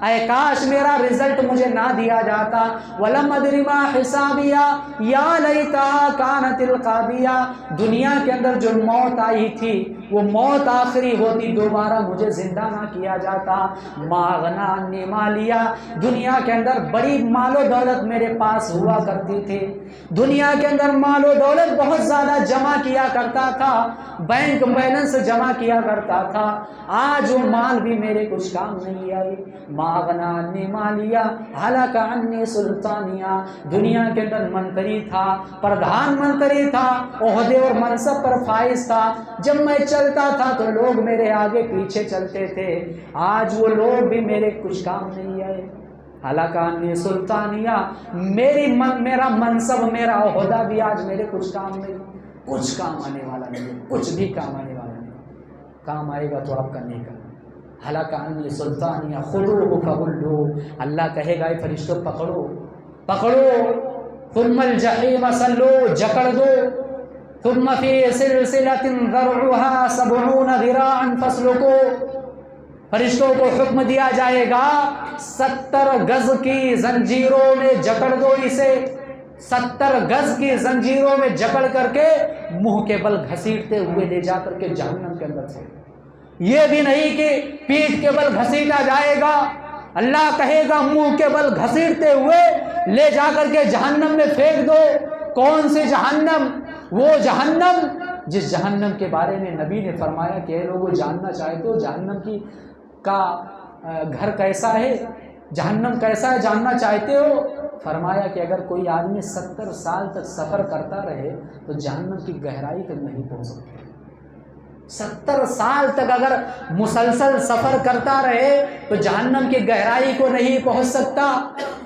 اے کاش میرا رزلٹ مجھے نہ دیا جاتا۔ وَلَمْ أَدْرِ مَا حِسَابِيَهْ يَا لَيْتَهَا كَانَتِ الْقَاضِيَةَ۔ دنیا کے اندر جو موت آئی تھی، وہ موت آخری ہوتی، دوبارہ مجھے زندہ نہ کیا جاتا۔ مَا أَغْنَىٰ عَنِّي مَالِيَهْ، دنیا کے اندر بڑی مال و دولت میرے پاس ہوا کرتی تھی، دنیا کے اندر مال و دولت بہت زیادہ جمع کیا کرتا تھا، بینک بیلنس جمع کیا کرتا تھا، آج وہ مال بھی میرے کچھ کام نہیں آئی۔ مَا أَغْنَىٰ عَنِّي مَالِيَهْ هَلَكَ عَنِّي سُلْطَانِيَهْ، دنیا کے اندر منتری تھا، پردھان منتری تھا، عہدے اور منصب پر فائز تھا، جب میں چلتا تھا تو لوگ میرے آگے پیچھے چلتے تھے، آج وہ لوگ بھی میرے کچھ کام نہیں آئے۔ ہلاکہ انی سلطانیہ، میرا منصب، میرا عہدہ بھی آج میرے کچھ کام نہیں، کچھ کام آنے والا نہیں، کچھ بھی کام آنے والا نہیں، کام آئے گا تو آپ کا نہیں کرنا۔ ہلاکہ انی سلطانیہ خذوہ فغلوہ، اللہ کہے گا اے فرشتوں پکڑو پکڑو، ثم الجحیم صلوہ، جکڑ دو، ثم فی سلسلۃ ذرعها 70 ذراعا فاسلکوہ، فرشتوں کو حکم دیا جائے گا 70 گز کی زنجیروں میں جکڑ دو اسے، 70 گز کی زنجیروں میں جکڑ کر کے منہ کے بل گھسیٹتے ہوئے لے جا کر کے جہنم کے اندر سے، یہ بھی نہیں کہ پیٹھ کے بل گھسیٹا جائے گا، اللہ کہے گا منہ کے بل گھسیٹتے ہوئے لے جا کر کے جہنم میں پھینک دو۔ کون سی جہنم؟ وہ جہنم جس جہنم کے بارے میں نبی نے فرمایا کہ اے لوگوں جاننا چاہتے ہو جہنم کی کا گھر کیسا ہے، جہنم کیسا ہے جاننا چاہتے ہو؟ فرمایا کہ اگر کوئی آدمی 70 سال تک سفر کرتا رہے تو جہنم کی گہرائی تک نہیں پہنچ سکتا۔ 70 سال تک اگر مسلسل سفر کرتا رہے تو جہنم کی گہرائی کو نہیں پہنچ سکتا۔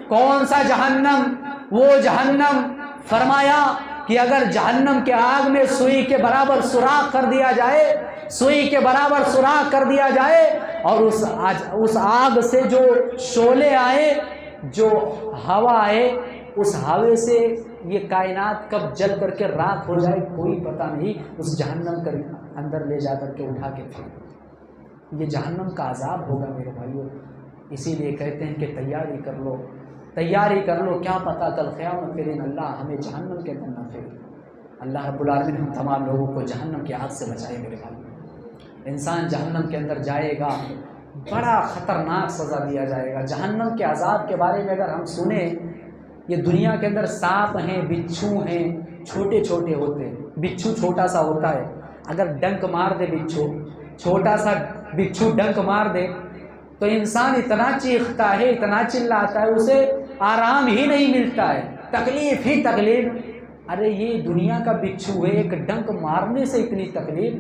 کون سا جہنم؟ وہ جہنم فرمایا کہ اگر جہنم کے آگ میں سوئی کے برابر سوراخ کر دیا جائے، سوئی کے برابر سوراخ کر دیا جائے، اور اس آگ سے جو شعلے آئے، جو ہوا آئے، اس ہوے سے یہ کائنات کب جل کر کے راکھ ہو جائے کوئی پتہ نہیں، اس جہنم کے اندر لے جا کر کے اٹھا کے پھینک، یہ جہنم کا عذاب ہوگا میرے بھائیوں۔ اسی لیے کہتے ہیں کہ تیاری کر لو، تیاری کر لو، کیا پتہ کل قیامت کے دن اللہ ہمیں جہنم کے اندر نہ پھینکے۔ اللہ رب العالمین ہم تمام لوگوں کو جہنم کی آگ سے بچائے میرے بھائی۔ انسان جہنم کے اندر جائے گا، بڑا خطرناک سزا دیا جائے گا۔ جہنم کے عذاب کے بارے میں اگر ہم سنیں، یہ دنیا کے اندر سانپ ہیں، بچھو ہیں، چھوٹے چھوٹے ہوتے ہیں۔ بچھو چھوٹا سا ہوتا ہے، اگر ڈنک مار دے بچھو، چھوٹا سا بچھو ڈنک مار دے تو انسان اتنا چیختا ہے، اتنا چلاتا ہے، اسے آرام ہی نہیں ملتا ہے، تکلیف ہی تکلیف۔ ارے یہ دنیا کا بچھو ہے، ایک ڈنک مارنے سے اتنی تکلیف۔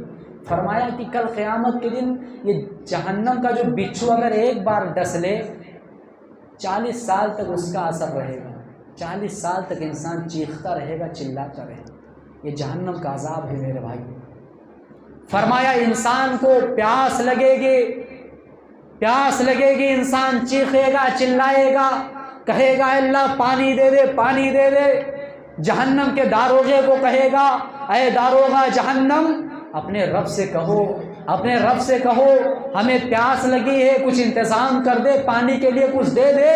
فرمایا کہ کل قیامت کے دن یہ جہنم کا جو بچھو اگر ایک بار ڈس لے 40 سال تک اس کا اثر رہے گا، 40 سال تک انسان چیختا رہے گا، چلاتا رہے گا۔ یہ جہنم کا عذاب ہے میرے بھائی۔ فرمایا انسان کو پیاس لگے گی، پیاس لگے گی، انسان چیخے گا، چلائے گا، کہے گا اللہ پانی دے دے، پانی دے دے۔ جہنم کے داروغے کو کہے گا اے داروغہ جہنم، اپنے رب سے کہو، اپنے رب سے کہو ہمیں پیاس لگی ہے، کچھ انتظام کر دے، پانی کے لیے کچھ دے دے۔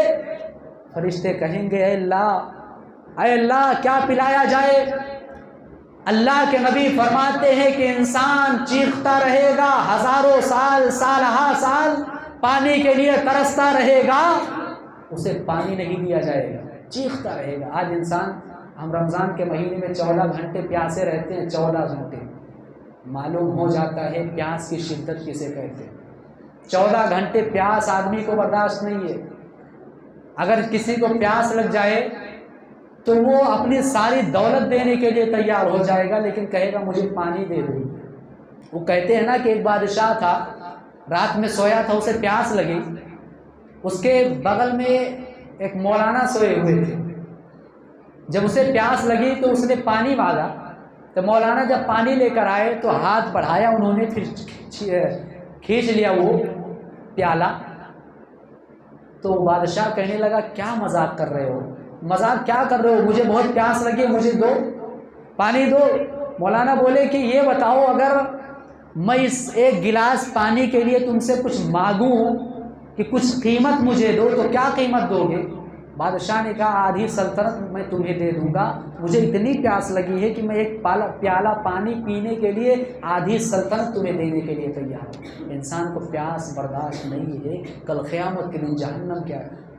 فرشتے کہیں گے اے اللہ کیا پلایا جائے؟ اللہ کے نبی فرماتے ہیں کہ انسان چیختا رہے گا، ہزاروں سال، سالہ سال پانی کے لیے ترستا رہے گا، اسے پانی نہیں دیا جائے گا، چیختا رہے گا۔ آج انسان، ہم رمضان کے مہینے میں 14 گھنٹے پیاسے رہتے ہیں، 14 گھنٹے، معلوم ہو جاتا ہے پیاس کی شدت کسے کہتے ہیں۔ 14 گھنٹے پیاس آدمی کو برداشت نہیں ہے۔ اگر کسی کو پیاس لگ جائے تو وہ اپنی ساری دولت دینے کے لیے تیار ہو جائے گا، لیکن کہے گا مجھے پانی دے دو۔ وہ کہتے ہیں نا کہ ایک بادشاہ تھا، رات میں سویا تھا، اسے پیاس لگی، اس کے بغل میں ایک مولانا سوئے ہوئے تھے۔ جب اسے پیاس لگی تو اس نے پانی مانگا، تو مولانا جب پانی لے کر آئے تو ہاتھ بڑھایا انہوں نے، پھر کھینچ لیا وہ پیالہ۔ تو بادشاہ کہنے لگا کیا مذاق کر رہے ہو، مذاق کیا کر رہے ہو، مجھے بہت پیاس لگی، مجھے دو، پانی دو۔ مولانا بولے کہ یہ بتاؤ اگر میں اس ایک گلاس پانی کے لیے تم سے کچھ مانگوں کہ کچھ قیمت مجھے دو تو کیا قیمت دو گے؟ بادشاہ نے کہا آدھی سلطنت میں تمہیں دے دوں گا، مجھے اتنی پیاس لگی ہے کہ میں ایک پیالہ پانی پینے کے لیے آدھی سلطنت تمہیں دینے کے لیے تیار ہوں۔ انسان کو پیاس برداشت نہیں ہے، کل قیامت کے دن جہنم کے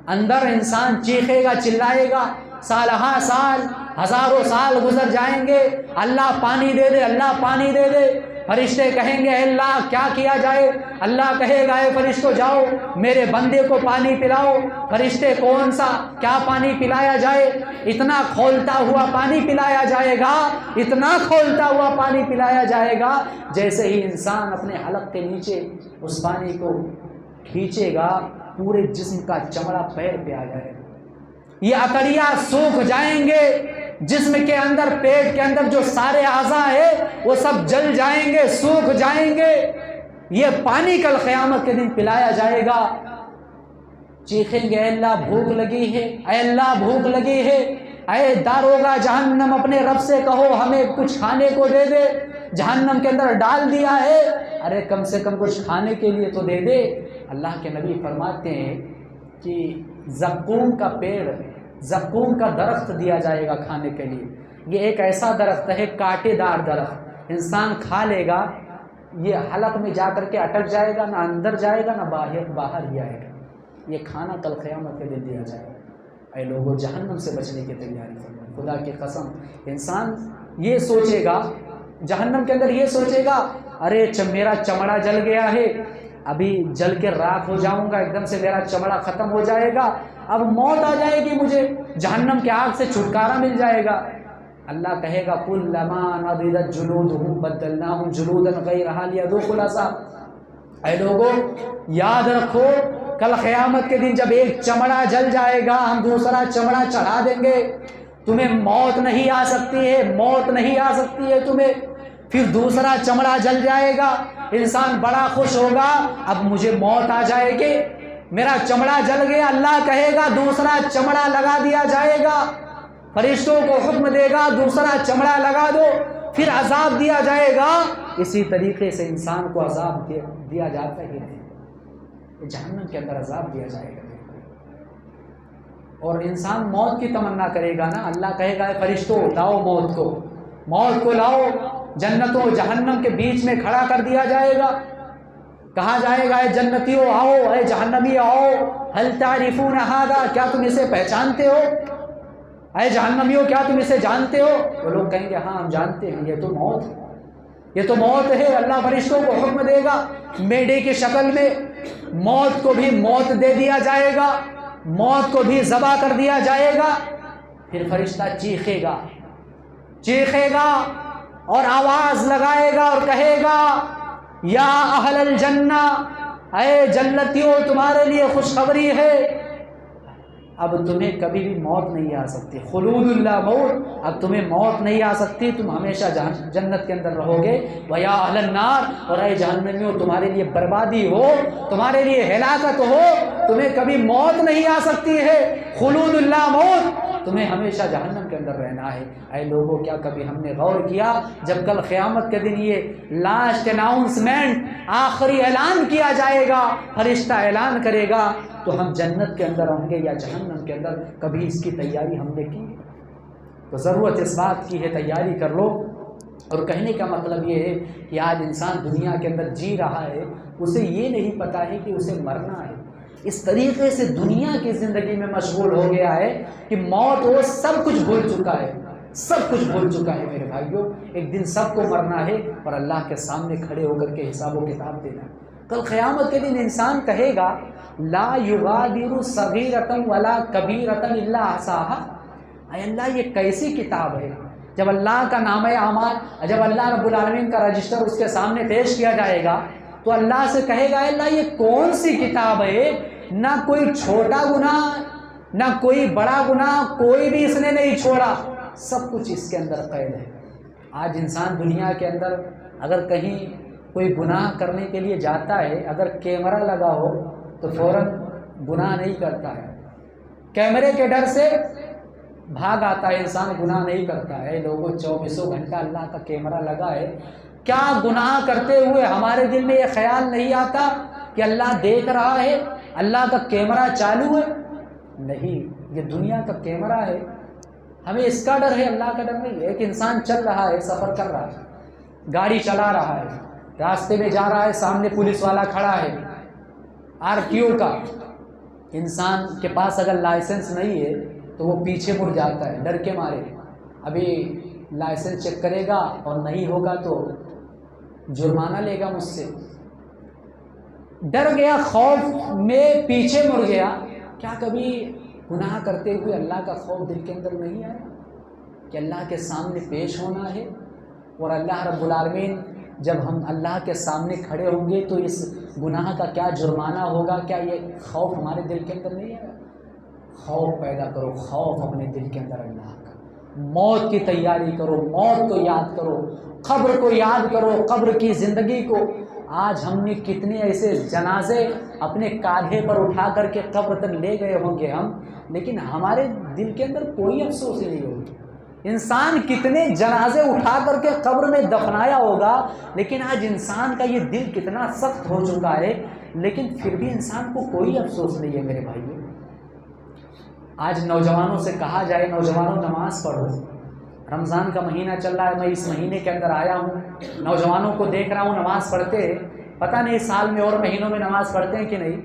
اندر انسان چیخے گا، چلائے گا، سالہ سال، ہزاروں سال گزر جائیں گے، اللہ پانی دے دے، اللہ پانی دے دے۔ فرشتے کہیں گے اے اللہ کیا کیا جائے؟ اللہ کہے گا اے فرشتوں جاؤ میرے بندے کو پانی پلاؤ۔ فرشتے کون سا کیا پانی پلایا جائے؟ اتنا کھولتا ہوا پانی پلایا جائے گا، اتنا کھولتا ہوا پانی پلایا جائے گا، جیسے ہی انسان اپنے حلق کے نیچے اس پانی کو کھینچے گا پورے جسم کا چمڑا پیر پہ آ جائے گا، یہ عطریہ سوکھ جائیں گے، جسم کے اندر، پیٹ کے اندر جو سارے اعضاء ہیں وہ سب جل جائیں گے، سوکھ جائیں گے۔ یہ پانی کل قیامت کے دن پلایا جائے گا۔ چیخیں گے اے اللہ بھوک لگی ہے، اے اللہ بھوک لگی ہے، اے داروغہ جہنم اپنے رب سے کہو ہمیں کچھ کھانے کو دے دے، جہنم کے اندر ڈال دیا ہے، ارے کم سے کم کچھ کھانے کے لیے تو دے دے۔ اللہ کے نبی فرماتے ہیں کہ زقوم کا پیڑ، زقوم کا درخت دیا جائے گا کھانے کے لیے۔ یہ ایک ایسا درخت ہے، کانٹے دار درخت، انسان کھا لے گا، یہ حلق میں جا کر کے اٹک جائے گا، نہ اندر جائے گا نہ باہر ہی آئے گا۔ یہ کھانا کل قیامت کے دن دیا جائے گا۔ اے لوگوں جہنم سے بچنے کی تیاری کرو، خدا کی قسم انسان یہ سوچے گا جہنم کے اندر، یہ سوچے گا ارے میرا چمڑا جل گیا ہے، ابھی جل کے راکھ ہو جاؤں گا، ایک دم سے میرا چمڑا ختم ہو جائے گا، اب موت آ جائے گی، مجھے جہنم کے آگ سے چھٹکارا مل جائے گا۔ اللہ کہے گا کلما نضجت جلودہم بدلناہم جلودا غیرہا لیذوقوا العذاب۔ اے لوگوں یاد رکھو کل قیامت کے دن جب ایک چمڑا جل جائے گا ہم دوسرا چمڑا چڑھا دیں گے، تمہیں موت نہیں آ سکتی ہے، موت نہیں آ سکتی ہے تمہیں، پھر دوسرا چمڑا جل جائے گا، انسان بڑا خوش ہوگا اب مجھے موت آ جائے گی، میرا چمڑا جل گیا، اللہ کہے گا دوسرا چمڑا لگا دیا جائے گا، فرشتوں کو حکم دے گا دوسرا چمڑا لگا دو، پھر عذاب دیا جائے گا۔ اسی طریقے سے انسان کو عذاب دیا جاتا ہی نہیں، جہنم کے اندر عذاب دیا جائے گا۔ اور انسان موت کی تمنا کرے گا نا، اللہ کہے گا اے فرشتوں لاؤ موت کو لاؤ، جنت و جہنم کے بیچ میں کھڑا کر دیا جائے گا، کہا جائے گا اے جنتیوں آؤ، اے جہنمی آؤ، هل تعرفون هذا، کیا تم اسے پہچانتے ہو؟ اے جہنمیوں کیا تم اسے جانتے ہو؟ وہ لوگ کہیں گے ہاں ہم جانتے ہیں، یہ تو موت ہے۔ اللہ فرشتوں کو حکم دے گا، میڈے کی شکل میں موت کو بھی موت دے دیا جائے گا، موت کو بھی ذبح کر دیا جائے گا۔ پھر فرشتہ چیخے گا اور آواز لگائے گا اور کہے گا یا اہل الجنہ، اے جنتیوں تمہارے لیے خوشخبری ہے، اب تمہیں کبھی بھی موت نہیں آ سکتی، خلود اللہ موت، اب تمہیں موت نہیں آ سکتی، تم ہمیشہ جنت کے اندر رہو گے۔ وَيَا أَهْلَ النَّارِ، اور اے جہنمیوں تمہارے لیے بربادی ہو، تمہارے لیے ہلاکت ہو، تمہیں کبھی موت نہیں آ سکتی ہے، خلود اللہ موت، تمہیں ہمیشہ جہنم کے اندر رہنا ہے۔ اے لوگوں کیا کبھی ہم نے غور کیا جب کل قیامت کے دن یہ لاسٹ اناؤنسمنٹ، آخری اعلان کیا جائے گا، فرشتہ اعلان کرے گا تو ہم جنت کے اندر ہوں گے یا جہنم کے اندر، کبھی اس کی تیاری ہم نے کی؟ تو ضرورت اس بات کی ہے تیاری کر لو۔ اور کہنے کا مطلب یہ ہے کہ آج انسان دنیا کے اندر جی رہا ہے، اسے یہ نہیں پتا ہے کہ اسے مرنا ہے، اس طریقے سے دنیا کی زندگی میں مشغول ہو گیا ہے کہ موت وہ سب کچھ بھول چکا ہے میرے بھائیوں۔ ایک دن سب کو مرنا ہے اور اللہ کے سامنے کھڑے ہو کر کے حساب و کتاب دینا۔ کل قیامت کے دن انسان کہے گا لا یغادر صغیرۃ ولا کبیرۃ الا احصاها، اے اللہ یہ کیسی کتاب ہے؟ جب اللہ کا نامہ اعمال، جب اللہ رب العالمین کا رجسٹر اس کے سامنے پیش کیا جائے گا تو اللہ سے کہے گا اے اللہ یہ کون سی کتاب ہے؟ نہ کوئی چھوٹا گناہ نہ کوئی بڑا گناہ، کوئی بھی اس نے نہیں چھوڑا، سب کچھ اس کے اندر قید ہے۔ آج انسان دنیا کے اندر اگر کہیں کوئی گناہ کرنے کے لیے جاتا ہے، اگر کیمرہ لگا ہو تو فوراً گناہ نہیں کرتا ہے، کیمرے کے ڈر سے بھاگ آتا ہے، انسان گناہ نہیں کرتا ہے۔ لوگوں 24 گھنٹہ اللہ کا کیمرہ لگا ہے، کیا گناہ کرتے ہوئے ہمارے دل میں یہ خیال نہیں آتا کہ اللہ دیکھ رہا ہے، اللہ کا کیمرہ چالو ہے؟ نہیں، یہ دنیا کا کیمرہ ہے، ہمیں اس کا ڈر ہے، اللہ کا ڈر نہیں ہے۔ ایک انسان چل رہا ہے، سفر کر رہا ہے، گاڑی چلا رہا ہے، راستے میں جا رہا ہے، سامنے پولیس والا کھڑا ہے، RTO کا، انسان کے پاس اگر لائسنس نہیں ہے تو وہ پیچھے مڑ جاتا ہے ڈر کے مارے، ابھی لائسنس چیک کرے گا اور نہیں ہوگا تو جرمانہ لے گا مجھ سے، ڈر گیا، خوف میں پیچھے مڑ گیا۔ کیا کبھی گناہ کرتے ہوئے اللہ کا خوف دل کے اندر نہیں آیا کہ اللہ کے سامنے پیش ہونا ہے، اور اللہ رب العالمین جب ہم اللہ کے سامنے کھڑے ہوں گے تو اس گناہ کا کیا جرمانہ ہوگا؟ کیا یہ خوف ہمارے دل کے اندر نہیں آیا؟ خوف پیدا کرو، خوف اپنے دل کے اندر اللہ کا، موت کی تیاری کرو، موت کو یاد کرو، قبر کو یاد کرو، قبر کی زندگی کو۔ آج ہم نے کتنے ایسے جنازے اپنے کاندھے پر اٹھا کر کے قبر تک لے گئے ہوں گے ہم، لیکن ہمارے دل کے اندر کوئی افسوس نہیں ہوگی۔ انسان کتنے جنازے اٹھا کر کے قبر میں دفنایا ہوگا، لیکن آج انسان کا یہ دل کتنا سخت ہو چکا ہے، لیکن پھر بھی انسان کو کوئی افسوس نہیں ہے میرے بھائیوں۔ آج نوجوانوں سے کہا جائے نوجوانوں نماز پڑھو، رمضان کا مہینہ چل رہا ہے، میں اس مہینے کے اندر آیا ہوں، نوجوانوں کو دیکھ رہا ہوں نماز پڑھتے، پتہ نہیں سال میں اور مہینوں میں نماز پڑھتے ہیں کہ نہیں۔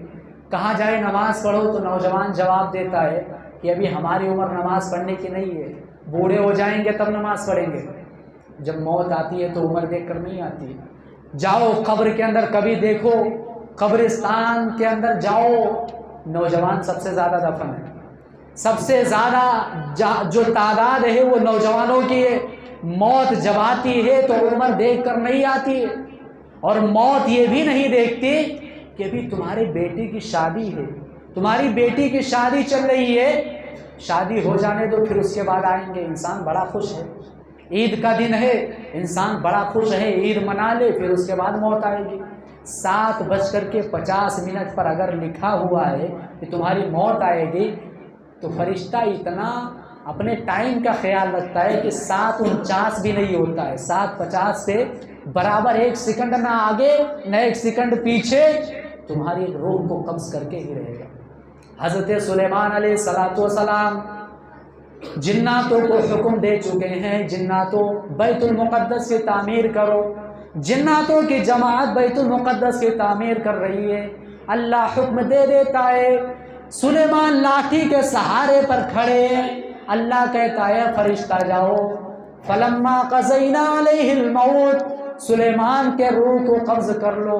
کہا جائے نماز پڑھو تو نوجوان جواب دیتا ہے کہ ابھی ہماری عمر نماز پڑھنے کی نہیں ہے، بوڑھے ہو جائیں گے تب نماز پڑھیں گے۔ جب موت آتی ہے تو عمر دیکھ کر نہیں آتی۔ جاؤ قبر کے اندر کبھی دیکھو، قبرستان کے اندر جاؤ، نوجوان سب سے زیادہ دفن ہے، سب سے زیادہ جو تعداد ہے وہ نوجوانوں کی ہے۔ موت جب آتی ہے تو عمر دیکھ کر نہیں آتی ہے، اور موت یہ بھی نہیں دیکھتی کہ ابھی تمہارے بیٹے کی شادی ہے، تمہاری بیٹی کی شادی چل رہی ہے، شادی ہو جانے دو پھر اس کے بعد آئیں گے۔ انسان بڑا خوش ہے، عید کا دن ہے، انسان بڑا خوش ہے، عید منا لے، پھر اس کے بعد موت آئے گی۔ 7:50 پر اگر لکھا ہوا ہے کہ تمہاری موت آئے گی تو فرشتہ اتنا اپنے ٹائم کا خیال رکھتا ہے کہ 7:49 بھی نہیں ہوتا ہے، 7:50 سے برابر 1 سیکنڈ نہ آگے نہ 1 سیکنڈ پیچھے تمہاری روح کو قبض کر کے ہی رہے گا۔ حضرت سلیمان علیہ السلام جناتوں کو حکم دے چکے ہیں، جناتوں بیت المقدس کی تعمیر کرو، جناتوں کی جماعت بیت المقدس کی تعمیر کر رہی ہے۔ اللہ حکم دے دیتا ہے، سلیمان لاٹھی کے سہارے پر کھڑے ہیں، اللہ کہتا ہے فرشتہ جاؤ، فلما قضینا علیہ الموت، سلیمان کے روح کو قبض کر لو۔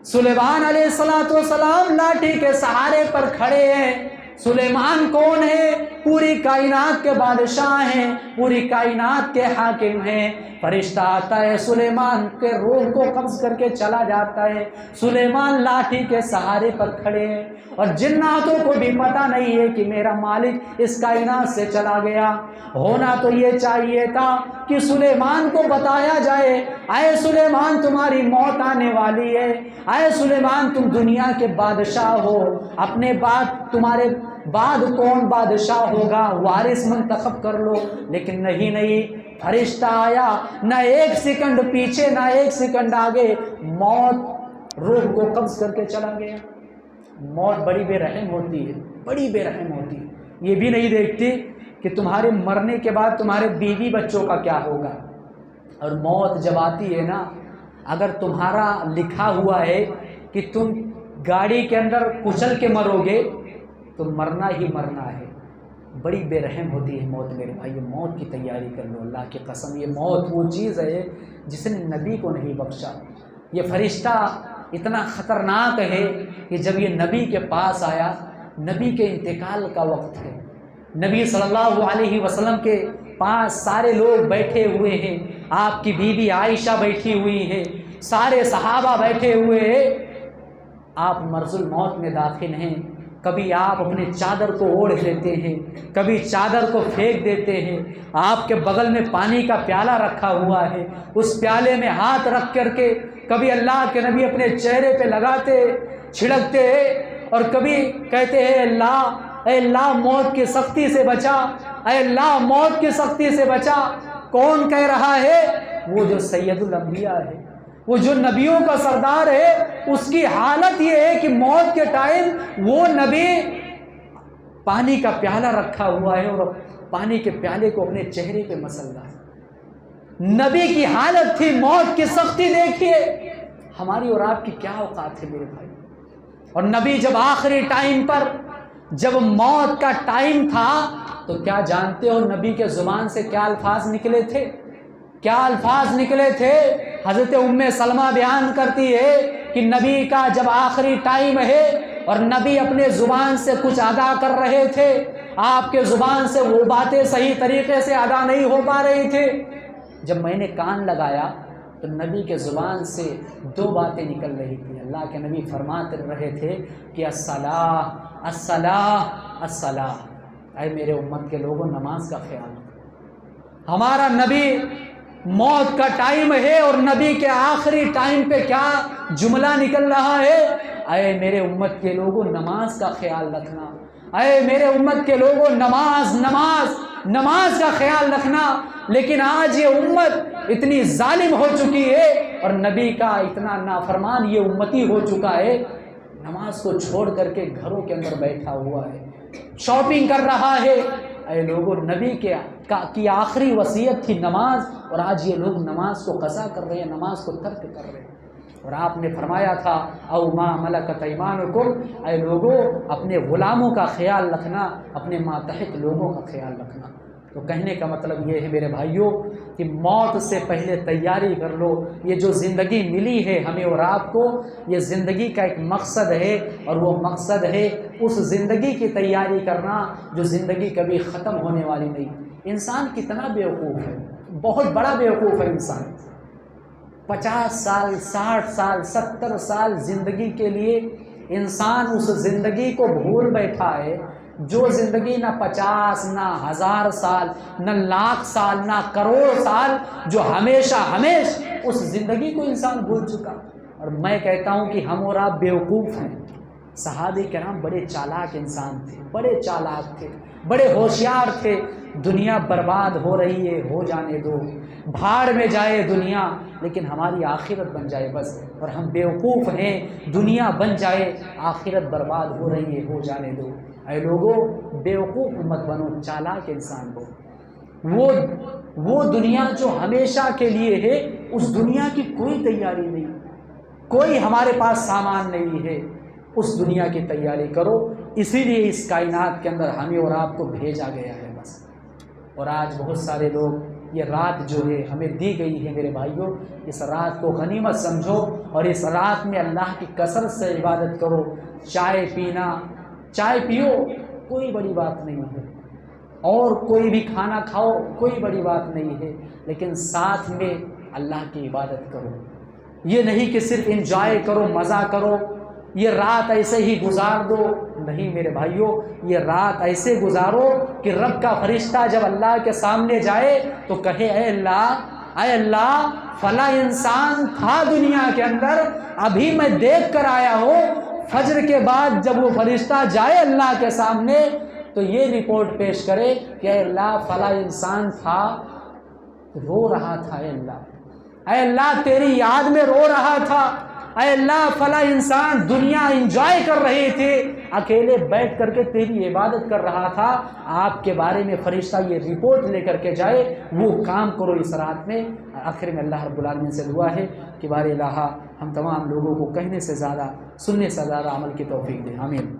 سلیمان علیہ السلام لاٹھی کے سہارے پر کھڑے ہیں۔ سلیمان کون ہے؟ پوری کائنات کے بادشاہ ہیں، پوری کائنات کے حاکم ہیں۔ فرشتہ آتا ہے، سلیمان کے روح کو قبض کر کے چلا جاتا ہے۔ سلیمان لاٹھی کے سہارے پر کھڑے ہیں، اور جناتوں کو بھی پتہ نہیں ہے کہ میرا مالک اس کائنات سے چلا گیا۔ ہونا تو یہ چاہیے تھا کہ سلیمان کو بتایا جائے، اے سلیمان تمہاری موت آنے والی ہے، اے سلیمان تم دنیا کے بادشاہ ہو، اپنے بعد تمہارے بعد کون بادشاہ ہوگا، وارث منتخب کر لو۔ لیکن نہیں، فرشتہ آیا، نہ ایک سیکنڈ پیچھے نہ ایک سیکنڈ آگے، موت روح کو قبض کر کے چلا گیا۔ موت بڑی بے رحم ہوتی ہے، بڑی بے رحم ہوتی ہے، یہ بھی نہیں دیکھتی کہ تمہارے مرنے کے بعد تمہارے بیوی بچوں کا کیا ہوگا۔ اور موت جب آتی ہے نا، اگر تمہارا لکھا ہوا ہے کہ تم گاڑی کے اندر کچل کے مرو گے تو مرنا ہی مرنا ہے۔ بڑی بے رحم ہوتی ہے موت میرے بھائی، موت کی تیاری کر لو، اللہ کی قسم یہ موت وہ چیز ہے جس نے نبی کو نہیں بخشا۔ یہ فرشتہ اتنا خطرناک ہے کہ جب یہ نبی کے پاس آیا، نبی کے انتقال کا وقت ہے، نبی صلی اللہ علیہ وسلم کے پاس سارے لوگ بیٹھے ہوئے ہیں، آپ کی بیوی عائشہ بیٹھی ہوئی ہیں، سارے صحابہ بیٹھے ہوئے ہیں، آپ مرض الموت میں داخل ہیں۔ کبھی آپ اپنے چادر کو اوڑھ لیتے ہیں، کبھی چادر کو پھینک دیتے ہیں، آپ کے بغل میں پانی کا پیالہ رکھا ہوا ہے، اس پیالے میں ہاتھ رکھ کر کے کبھی اللہ کے نبی اپنے چہرے پہ لگاتے چھڑکتے ہیں، اور کبھی کہتے ہیں اے اللہ موت کی سختی سے بچا، اے اللہ موت کی سختی سے بچا۔ کون کہہ رہا ہے؟ وہ جو سید الانبیاء ہے، وہ جو نبیوں کا سردار ہے، اس کی حالت یہ ہے کہ موت کے ٹائم وہ نبی پانی کا پیالہ رکھا ہوا ہے اور پانی کے پیالے کو اپنے چہرے پہ مسل رہا ہے۔ نبی کی حالت تھی، موت کی سختی دیکھیے۔ ہماری اور آپ کی کیا اوقات ہے میرے بھائی؟ اور نبی جب آخری ٹائم پر جب موت کا ٹائم تھا تو کیا جانتے ہو نبی کے زبان سے کیا الفاظ نکلے تھے؟ کیا الفاظ نکلے تھے؟ حضرت ام سلمہ بیان کرتی ہے کہ نبی کا جب آخری ٹائم ہے اور نبی اپنے زبان سے کچھ ادا کر رہے تھے، آپ کے زبان سے وہ باتیں صحیح طریقے سے ادا نہیں ہو پا رہی تھی۔ جب میں نے کان لگایا تو نبی کے زبان سے دو باتیں نکل رہی تھی۔ اللہ کے نبی فرماتے رہے تھے کہ الصلاۃ الصلاۃ الصلاۃ، اے میرے امت کے لوگوں نماز کا خیال رکھو۔ ہمارا نبی موت کا ٹائم ہے اور نبی کے آخری ٹائم پہ کیا جملہ نکل رہا ہے؟ اے میرے امت کے لوگوں نماز کا خیال رکھنا، اے میرے امت کے لوگوں نماز نماز نماز کا خیال رکھنا۔ لیکن آج یہ امت اتنی ظالم ہو چکی ہے اور نبی کا اتنا نافرمان یہ امتی ہو چکا ہے، نماز کو چھوڑ کر کے گھروں کے اندر بیٹھا ہوا ہے، شاپنگ کر رہا ہے۔ اے لوگوں نبی کی آخری وصیت تھی نماز، اور آج یہ لوگ نماز کو قضا کر رہے ہیں، نماز کو ترک کر رہے ہیں۔ اور آپ نے فرمایا تھا او ما ملکت ایمانکم، اے لوگوں اپنے غلاموں کا خیال رکھنا، اپنے ماتحت لوگوں کا خیال رکھنا۔ تو کہنے کا مطلب یہ ہے میرے بھائیوں کہ موت سے پہلے تیاری کر لو۔ یہ جو زندگی ملی ہے ہمیں اور آپ کو، یہ زندگی کا ایک مقصد ہے، اور وہ مقصد ہے اس زندگی کی تیاری کرنا جو زندگی کبھی ختم ہونے والی نہیں۔ انسان کتنا بیوقوف ہے، بہت بڑا بیوقوف ہے انسان۔ 50 سال 60 سال 70 سال زندگی کے لیے انسان اس زندگی کو بھول بیٹھا ہے، جو زندگی نہ 50 نہ 1000 سال نہ لاکھ سال نہ کروڑ سال، جو ہمیشہ اس زندگی کو انسان بھول چکا۔ اور میں کہتا ہوں کہ ہم اور آپ بیوقوف ہیں، صحابہ کرام بڑے چالاک انسان تھے، بڑے چالاک تھے، بڑے ہوشیار تھے. دنیا برباد ہو رہی ہے، ہو جانے دو، بھاڑ میں جائے دنیا، لیکن ہماری آخرت بن جائے بس. اور ہم بیوقوف ہیں، دنیا بن جائے، آخرت برباد ہو رہی ہے، ہو جانے دو. اے لوگوں، بیوقوف مت بنو، چالاک انسان ہو. وہ دنیا جو ہمیشہ کے لیے ہے، اس دنیا کی کوئی تیاری نہیں، کوئی ہمارے پاس سامان نہیں ہے. اس دنیا کی تیاری کرو. اسی لیے اس کائنات کے اندر ہمیں اور آپ کو بھیجا گیا ہے بس. اور آج بہت سارے لوگ یہ رات جو ہے ہمیں دی گئی ہے میرے بھائیوں، اس رات کو غنیمت سمجھو اور اس رات میں اللہ کی کثرت سے عبادت کرو. چائے پیو کوئی بڑی بات نہیں ہے، اور کوئی بھی کھانا کھاؤ کوئی بڑی بات نہیں ہے، لیکن ساتھ میں اللہ کی عبادت کرو. یہ نہیں کہ صرف انجوائے کرو، مزہ کرو، یہ رات ایسے ہی گزار دو. نہیں میرے بھائیوں، یہ رات ایسے گزارو کہ رب کا فرشتہ جب اللہ کے سامنے جائے تو کہے اے اللہ فلاں انسان تھا دنیا کے اندر، ابھی میں دیکھ کر آیا ہوں. فجر کے بعد جب وہ فرشتہ جائے اللہ کے سامنے تو یہ رپورٹ پیش کرے کہ اے اللہ فلاں انسان تھا، رو رہا تھا، اے اللہ تیری یاد میں رو رہا تھا، اے اللہ فلاں انسان دنیا انجوائے کر رہے تھے، اکیلے بیٹھ کر کے تیری عبادت کر رہا تھا. آپ کے بارے میں فرشتہ یہ رپورٹ لے کر کے جائے، وہ کام کرو اس رات میں. آخر میں اللہ رب العالمین سے دعا ہے کہ بار الہ ہم تمام لوگوں کو کہنے سے زیادہ، سننے سے زیادہ عمل کی توفیق دے. آمین.